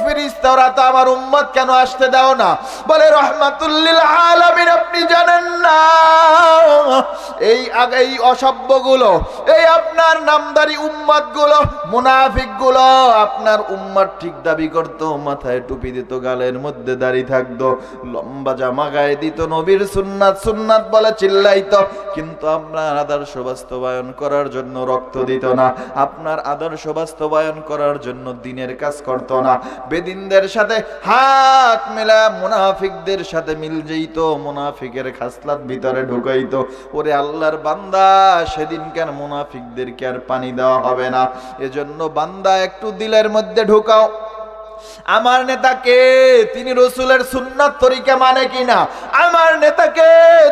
Speaker 1: ফেরেশতারা, তো আমার উম্মত কেন আসতে দাও না? বলে, রাহমাতুল লিল আলামিন, আপনি জানেন না এই অসভ্যগুলো, এই আপনার নামদারি উম্মত গুলো, মুনাফিক গুলো আপনার উম্মত ঠিক দাবি করতো, মাথায় টুপি দিত, গালের মধ্যে দাড়ি থাকতো, লম্বা জামা গায়ে দিত, নবীর সুন্নাত সুন্নাত বলে চিল্লাইতো, কিন্তু আপনার আদর্শ বাস্তবায়ন করার জন্য রক্ত দিত না, আপনার আদর্শ বাস্তবায়ন করার জন্য দিনের কাজ করতো না, বেদিনদের সাথে হাত মেলা মুনাফিকদের সাথে মিল যেত, মুনাফিকের খাসলাত ভিতরে ঢুকাইতো। ওরে আল্লাহর বান্দা, সেদিন কেন মুনাফিকদেরকে আর পানি দেওয়া হবে না। এজন্য বান্দা একটু দিলের মধ্যে ঢুকাও, আমার নেতাকে তিনি রসুলের সুন্নাত তরিকা মানে কিনা, আমার নেতাকে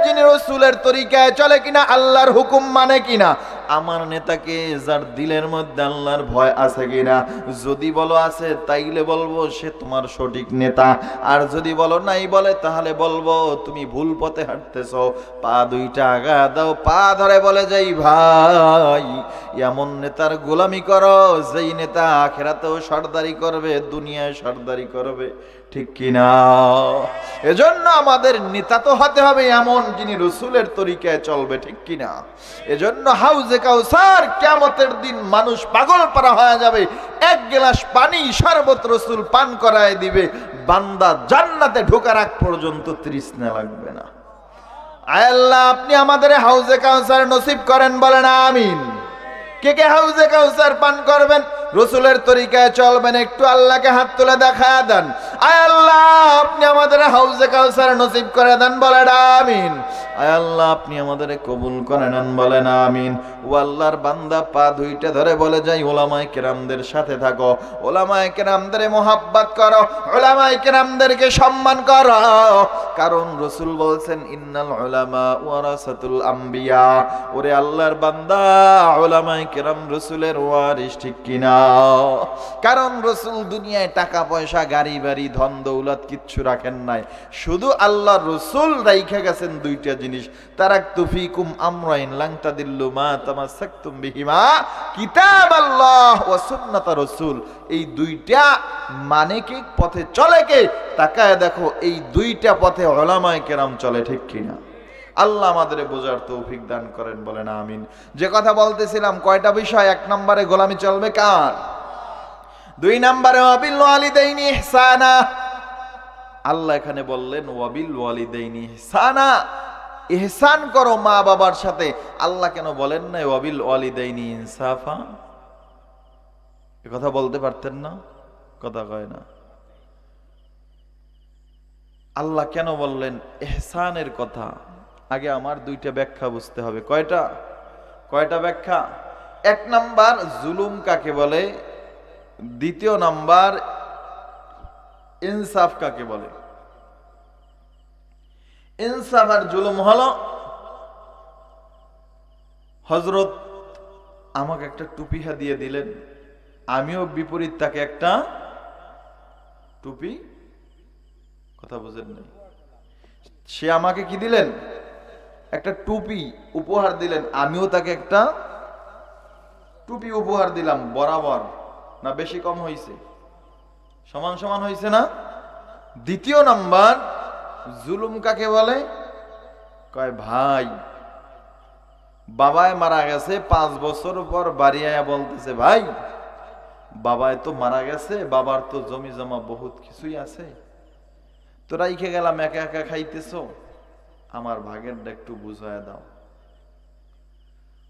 Speaker 1: যিনি রসুলের তরিকায় চলে কিনা, আল্লাহর হুকুম মানে কিনা, আমার নেতাকে যার দিলের মধ্যে আল্লাহর ভয় আছে কিনা। যদি বলো আছে, তাইলে বলবো সে তোমার সঠিক নেতা, আর যদি বলো নাই বলে, তাহলে বলবো তুমি ভুল পথে হাঁটতেছো। পা দুইটা আগা দাও, পা ধরে বলে যাই, ভাই এমন নেতার গোলামি করো যেই নেতা আখিরাতেও সরদারি করবে, দুনিয়ায় সরদারি করবে, ঠিক কিনা? এজন্য আমাদের নেতা তো হতে হবে এমন যিনি রসুলের তরিকায় চলবে, ঠিক কিনা? এজন্য হাউজে কাউসার কিয়ামতের দিন মানুষ পাগল পারা হয়ে যাবে, এক গ্লাস পানি শরবত রসুল পান করায় দিবে, বান্দা জান্নাতে ঢোকার আগ পর্যন্ত তৃষ্ণা লাগবে না। আয় আল্লাহ, আপনি আমাদের হাউজে কাউসার নসিব করেন, বলেন আমিন। কে কে হাউজে কাউসার পান করবেন, রসুলের তরিকায় চলবেন, একটু আল্লাহকে হাত তুলে দেখা দেন। আয় আল্লাহ, আপনি আমাদের হাউজে কাউসার নসিব করে দেন, বলেন আমিন। আয় আল্লাহ, আপনি আমাদের কবুল করে নেন, বলেন আমিন। ও আল্লাহর বান্দা, পা দুইটা ধরে বলে যাই, ওলামায়ে কেরামদের সাথে থাকো, ওলামায়ে কেরামদের মোহাব্বত করো, ওলামায়ে কেরামদেরকে সম্মান করো, কারণ রসুল বলছেন, ইন্নাল উলামা ওয়ারাসাতুল আম্বিয়া। ওরে আল্লাহর বান্দা, ওলামায়ে কেরাম রসুলের ওয়ারিস, ঠিক কিনা? কারণ রসুল দুনিয়ায় টাকা পয়সা, গাড়ি বাড়ি, ধন দৌলত কিচ্ছু রাখেন নাই, শুধু আল্লাহ রসুল রাইখা গেছেন দুইটা জিনিস, তারাকতু ফিকুম আমরাইন লান তাদিল্লু মা তামাসসাকতুম বিহিমা কিতাবাল্লাহ ওয়া সুন্নাত রাসূল। এই দুইটা মানে কি পথে চলে কে? তাকায় দেখো, এই দুইটা পথে উলামায়ে কেরাম চলে, ঠিক কিনা? আল্লাহ আমাদের বোঝার তৌফিক দান করেন, বলেন আমিন। যে কথা বলতেছিলাম, কয়টা বিষয়? এক নম্বরে গোলামি চলবে কার? দুই নম্বরে ওয়াবিল ওয়ালিদাইনি ইহসানা। আল্লাহ এখানে বললেন ওয়াবিল ওয়ালিদাইনি ইহসানা, ইহসান করো মা বাবার সাথে। আল্লাহ কেন বলেন না ওয়াবিল ওয়ালিদাইনি ইনসাফা? এ কথা বলতে পারতেন না? কথা কয় না। আল্লাহ কেন বললেন ইহসানের কথা? আগে আমার দুইটা ব্যাখ্যা বুঝতে হবে। কয়টা? কয়টা ব্যাখ্যা? এক নাম্বার, জুলুম কাকে বলে, দ্বিতীয় নাম্বার, ইনসাফ কাকে বলে। ইনসাফ আর জুলুম হলো, হযরত আমাকে একটা টুপি দিয়ে দিলেন, আমিও বিপরীত তাকে একটা টুপি, কথা বুঝেন নাই, সে আমাকে কি দিলেন? একটা টুপি উপহার দিলেন, আমিও তাকে একটা টুপি উপহার দিলাম। বরাবর না বেশি কম হয়েছে? সমান সমান হয়েছে না? দ্বিতীয় নাম্বার, জুলুম কাকে বলে? কয় ভাই বাবায় মারা গেছে, 5 বছর পর বাড়ি আয়া বলতেছে, ভাই বাবায় তো মারা গেছে, বাবার তো জমি জমা বহুত কিছুই আছে, তোরা ইখে গেলাম একা একা খাইতেছো, আমার ভাগেরটা একটু বুঝায় দাও।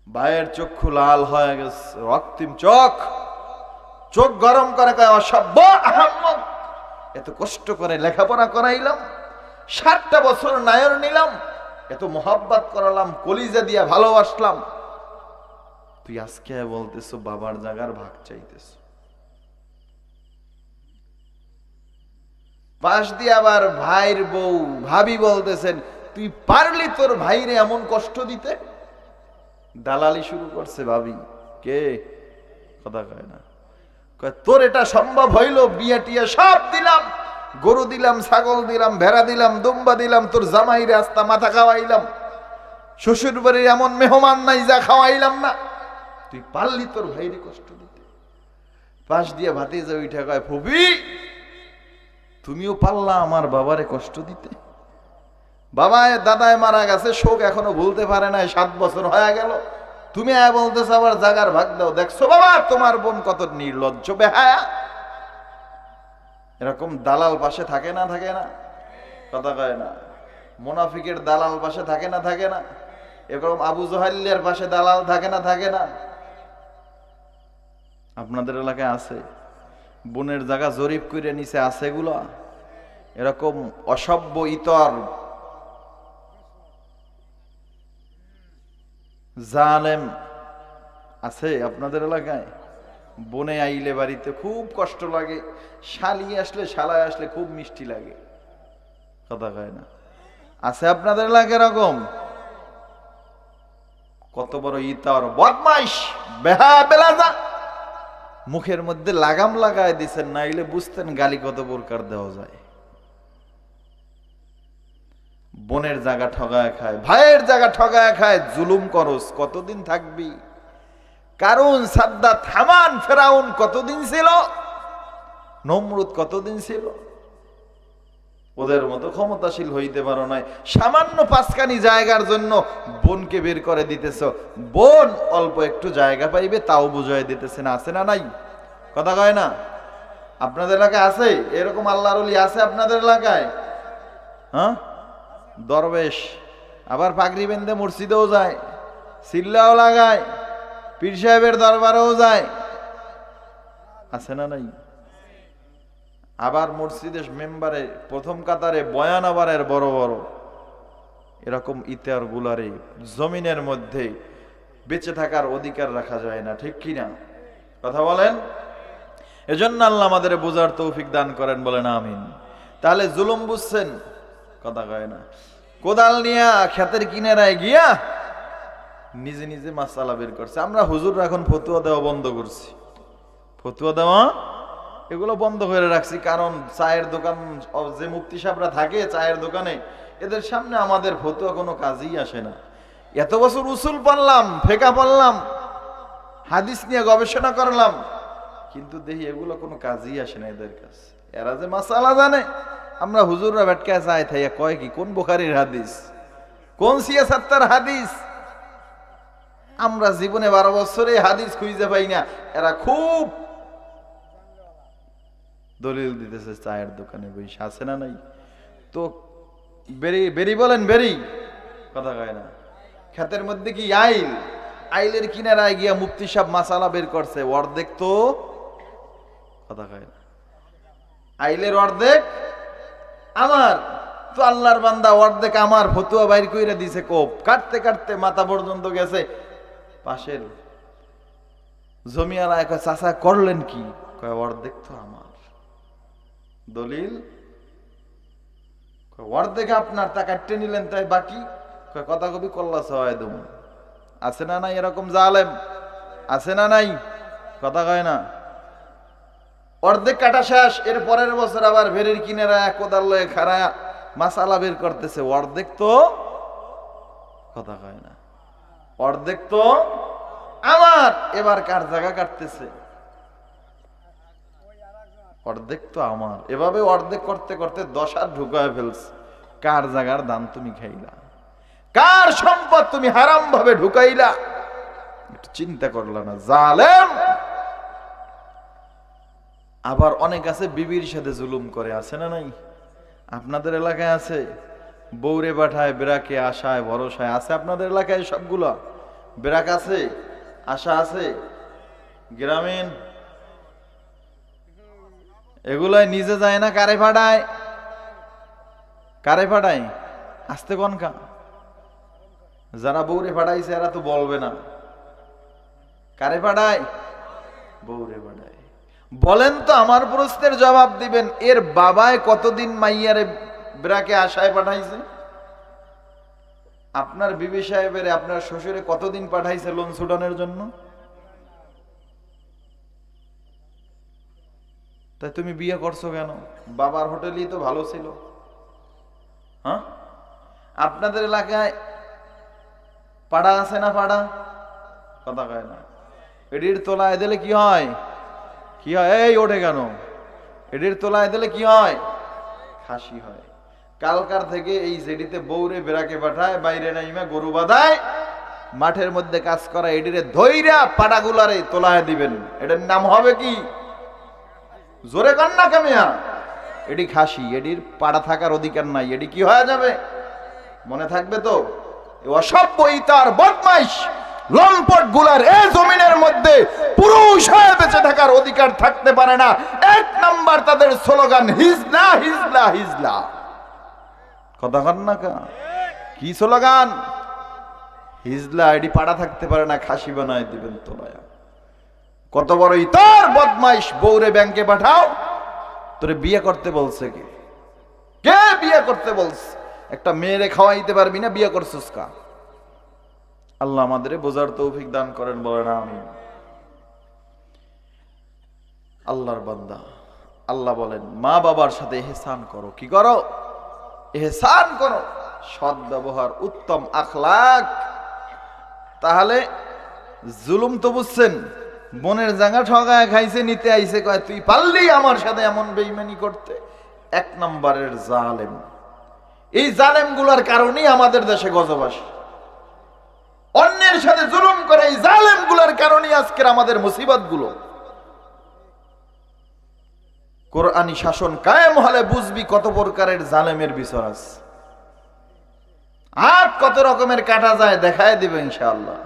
Speaker 1: ভাইয়ের চক্ষু লাল হয়ে গেছে, রক্তিম চোখ, চোখ গরম করে কয়, অসভ্য আহাম্মক, এত কষ্ট করে লেখাপড়া করাইলাম, 7টা বছর নায়র নিলাম, এত মোহাব্বত করালাম, কলিজা দিয়া ভালোবাসলাম, তুই আজকে বলতেছো বাবার জায়গার ভাগ চাইতেছ। পাশ দিয়ে আবার ভাইয়ের বউ ভাবি বলতেছেন, তুই পারলি তোর ভাইরে এমন কষ্ট দিতে? দালালি শুরু করছে ভাবি। কে? কথা কয় না। কয় তোর এটা সম্ভব হইল? বিয়া টিয়া সব দিলাম, গরু দিলাম, ছাগল দিলাম, ভেড়া দিলাম, দুম্বা দিলাম, তোর জামাইরে আস্তা মাথা খাওয়াইলাম, শ্বশুর বাড়ির এমন মেহমান নাই যা খাওয়াইলাম না, তুই পারলি তোর ভাইরে কষ্ট দিতে। পাশ দিয়ে ভাতিজা উঠে কয়, ফুফি তুমিও পারলা আমার বাবারে কষ্ট দিতে। বাবায় দাদায় মারা গেছে, শোক এখনো ভুলতে পারে না, 7 বছর হয়ে গেল, তুমি বলতেছ আবার জাগার ভাগ দাও। দেখছো বাবা তোমার বোন কত নির্লজ্জ বেহায়া। এরকম দালাল পাশে থাকে না থাকে না? কথা কয় না? মুনাফিকের দালাল পাশে থাকে না থাকে না? এরকম আবু জহাইলের পাশে দালাল থাকে না থাকে না? আপনাদের এলাকায় আছে? বোনের জায়গা জরিপ করে নিচে আছে এগুলো? এরকম অসভ্য ইতর জালেম আছে আপনাদের এলাকায়? বনে আইলে বাড়িতে খুব কষ্ট লাগে, শালি আসলে শালায় আসলে খুব মিষ্টি লাগে। কথা কয় না? আছে আপনাদের এলাকায় এরকম? কত বড় ইতর বদমাইশ বেহাবেলাজা। মুখের মধ্যে লাগাম লাগায় দিচ্ছেন, নাইলে বুঝতেন গালি কত প্রকার দেওয়া যায়। বোনের জায়গা ঠগায় খায়, ভাইয়ের জায়গা ঠগায় খায়, জুলুম করস, কতদিন থাকবি? কারুন, সাদ্দাত, হামান, ফেরাউন কতদিন ছিল? নমরুদ কতদিন ছিল? ওদের মতো ক্ষমতাশীল হইতে পারো নাই। সামান্য 5খানি জায়গার জন্য বোনকে বের করে দিতেছ। বোন অল্প একটু জায়গা পাইবে তাও বুঝাই দিতেছে না। আছে না নাই? কথা কয় না? আপনাদের এলাকায় আছে এরকম আল্লাহর ওলি? আছে আপনাদের এলাকায়? হ্যাঁ, দরবেশ আবার পাগড়ি বেঁধে মসজিদেও যায়, সিল্লাও লাগায়, পীর সাহেবের দরবারেও যায়। আছে না নাই? আবার মসজিদের মেম্বারে প্রথম কাতারে বয়ান আবারের বড় বড়। এরকম ইতিহার গুলারে জমিনের মধ্যে বেঁচে থাকার অধিকার রাখা যায় না, ঠিক কিনা? কথা বলেন। এজন্য আল্লাহ আমাদের বোঝার তৌফিক দান করেন, বলেন আমিন। তাহলে জুলুম বুঝছেন? কথা কয় না? কোদাল নিয়া ক্ষেতের কিনারায় গিয়া নিজে নিজে মাসালা বের করছে। আমরা হুজুররা এখন ফতুয়া দেওয়া বন্ধ করছি। ফতুয়া দেওয়া এগুলো বন্ধ করে রাখছি, কারণ চায়ের দোকান যে মুফতি সাহেবরা থাকে চায়ের দোকানে, এদের সামনে আমাদের ফতুয়া কোনো কাজই আসে না। এত বছর উসুল পড়লাম, ফেকা পড়লাম, হাদিস নিয়ে গবেষণা করলাম, কিন্তু দেখি এগুলো কোনো কাজই আসে না এদের কাছে। এরা যে মাসালা জানে, আমরা হুজুররা বেটকায় চাই থাইয়া কয় কি কোন বুখারীর হাদিস, কোন সিয়াসাত্তার হাদিস। আমরা জীবনে 12 বছরে হাদিস খুঁজে পাই না, এরা খুব দলিল দিতেছে চায়ের দোকানে বসে। আছে না নাই? তো বেরি বেরি বলেন, বেরি। কথা কয় না? ক্ষেতের মধ্যে কি আইল, আইলের কিনারায় গিয়া মুফতি সাহেব মাসালা বের করছে, অর্ধেক তো। কথা কয় না? আইলের অর্ধেক আমার, তো আল্লাহর বান্দা অর্ধেক আমার, ফতুয়া বাইর কইরা দিছে। কোপ কাটতে কাটতে মাথা পর্যন্ত গেছে। পাশের জমিয়ালা কয়, চাচা করলেন কি? কয় অর্ধেক তো আমার। দলিল? অর্ধেক আপনার, তা কাটতে নিলেন, তাই বাকি? কথা কবি কল্লা সহায় দেব। আছে না নাই এরকম জালেম? আছে না নাই? কথা কয় না? অর্ধেক কাটা শেষ, এর পরের বছর আবার ভেড়ির কিনারা কোদাল লয়ে খাড়া মাসালা বের করতেছে, অর্ধেক তো। কথা কয় না? অর্ধেক তো আমার, এবার কার জায়গা কাটতেছে? অর্ধেক তো আমার। এভাবে অর্ধেক করতে করতে 10 হাত ঢুকায় ফেলছে। কার জায়গার দাম তুমি খাইলা? কার সম্পদ তুমি হারাম ভাবে ঢুকাইলা? একটু চিন্তা করলা না? জালেম। আবার অনেক আছে বিবির সাথে জুলুম করে। আছে না নাই? আপনাদের এলাকায় আছে? বউরে পাঠায় বেরাকে, আশায় ভরসায়। আছে আপনাদের এলাকায় সবগুলা? বেরাক আছে, আশা আছে, গ্রামীণ এগুলাই নিজে যায় না, কারে পাঠায়? কারে পাঠায়? আসতে কনকা? যারা বউরে পাঠাইছে এরা তো বলবে না। কারে পাঠায়? বউরে পাঠায়। বলেন তো, আমার প্রশ্নের জবাব দিবেন, এর বাবায় কতদিন মাইয়ারে বেরাকে আশায় পাঠাইছে? আপনার বিবি সাহেবের, আপনার শ্বশুরে কতদিন পাঠাইছে লোন ছুটানোর জন্য? তাই তুমি বিয়ে করছো কেন? বাবার হোটেলই তো ভালো ছিল। হ্যাঁ, আপনাদের এলাকায় পাড়া আছে না? পাড়া? কথা কয় না? এটির তোলায় দিলে কি হয়? কি হয়? এই ওঠে কেন? এটির তোলায় দিলে কি হয়? খাসি হয়। কালকার থেকে এই জেডিতে বউরে বেড়াকে পাঠায়, বাইরে নাইমা গরু বাঁধায়, মাঠের মধ্যে কাজ করা, এটিরে ধইরা পাড়াগুলারে তোলায় দিবেন। এটার নাম হবে কি? জোরে কান্না কামিয়া। এটি খাসি, এটির পাড়া থাকার অধিকার নাই। এটি কি হয়ে যাবে? মনে থাকবে তো? অসভ্য ইতার বদমাইশ লম্পট গুলার এই জমিনের মধ্যে পুরুষ হয়ে বেঁচে থাকার অধিকার থাকতে পারে না। এক নাম্বার তাদের স্লোগান হিজলা হিজলা হিজলা। কথা কন না কা? কি স্লোগান? হিজলা। এটি পাড়া থাকতে পারে না, খাসি বানায় দিবেন তোলায়া। কত বড় ইতার বদমাইশ! বউরে ব্যাংকে পাঠাও, তোরে বিয়ে করতে বলছে কে? কে বিয়ে করতে বলছে? একটা মেয়েরে খাওয়াইতে পারবি না, বিয়ে করছিস কা? আল্লাহ আমাদের বোঝার তৌফিক দান করেন, বলেন আমিন। আল্লাহর বান্দা, আল্লাহ বলেন মা বাবার সাথে ইহসান করো। কি করো? ইহসান করো, সৎ ব্যবহার, উত্তম আখলাক। তাহলে জুলুম তো বুঝছেন, বোনের জাঙ্গা ঠগায় খাইছে, নিতে আইছে, কয় তুই পারলি আমার সাথে এমন বেইমানি করতে? এক নম্বরের জালেম। এই জালেম গুলার কারণেই আমাদের দেশে গজব আসে। অন্যের সাথে জুলুম করে এই জালেম গুলার কারণেই আজকের আমাদের মুসিবত গুলো। কোরআনী শাসন কায়েম হলে বুঝবি কত প্রকারের জালেমের বিচার আছে। আর কত রকমের কাটা যায় দেখায় দিবে ইনশাআল্লাহ।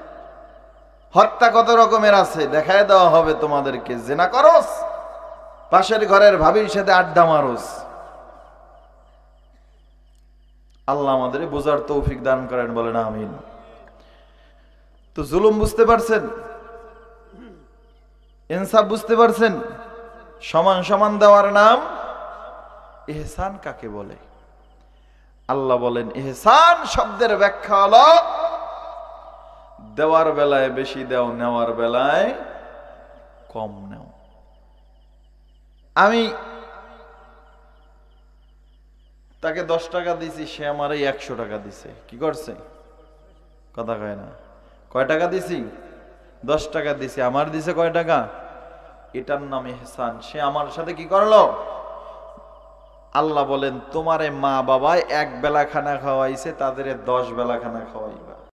Speaker 1: হত্যা কত রকমের আছে দেখায় দেওয়া হবে তোমাদেরকে। জেনা করস, পাশের ঘরের ভাবির সাথে আড্ডা মারস। আল্লাহ আমাদের বোঝার তৌফিক দান করেন, বলেন আমিন। তো জুলুম বুঝতে পারছেন, ইনসাফ বুঝতে পারছেন, সমান সমান দেওয়ার নাম ইহসান কাকে বলে? আল্লাহ বলেন ইহসান শব্দের ব্যাখ্যা হলো দেওয়ার বেলায় বেশি দাও, নেওয়ার বেলায় কম নাও। আমি তাকে 10 টাকা দিছি, সে আমারে 100 টাকা দিছে। কি করছে? কথা কয় না। কয় টাকা দিছি? 10 টাকা দিছি। আমার দিছে কয় টাকা? এটার নাম ইহসান। সে আমার সাথে কি করলো? আল্লাহ বলেন তোমারে মা বাবায় 1 বেলা খানা খাওয়াইছে, তাদের 10 বেলা খানা খাওয়াইবা।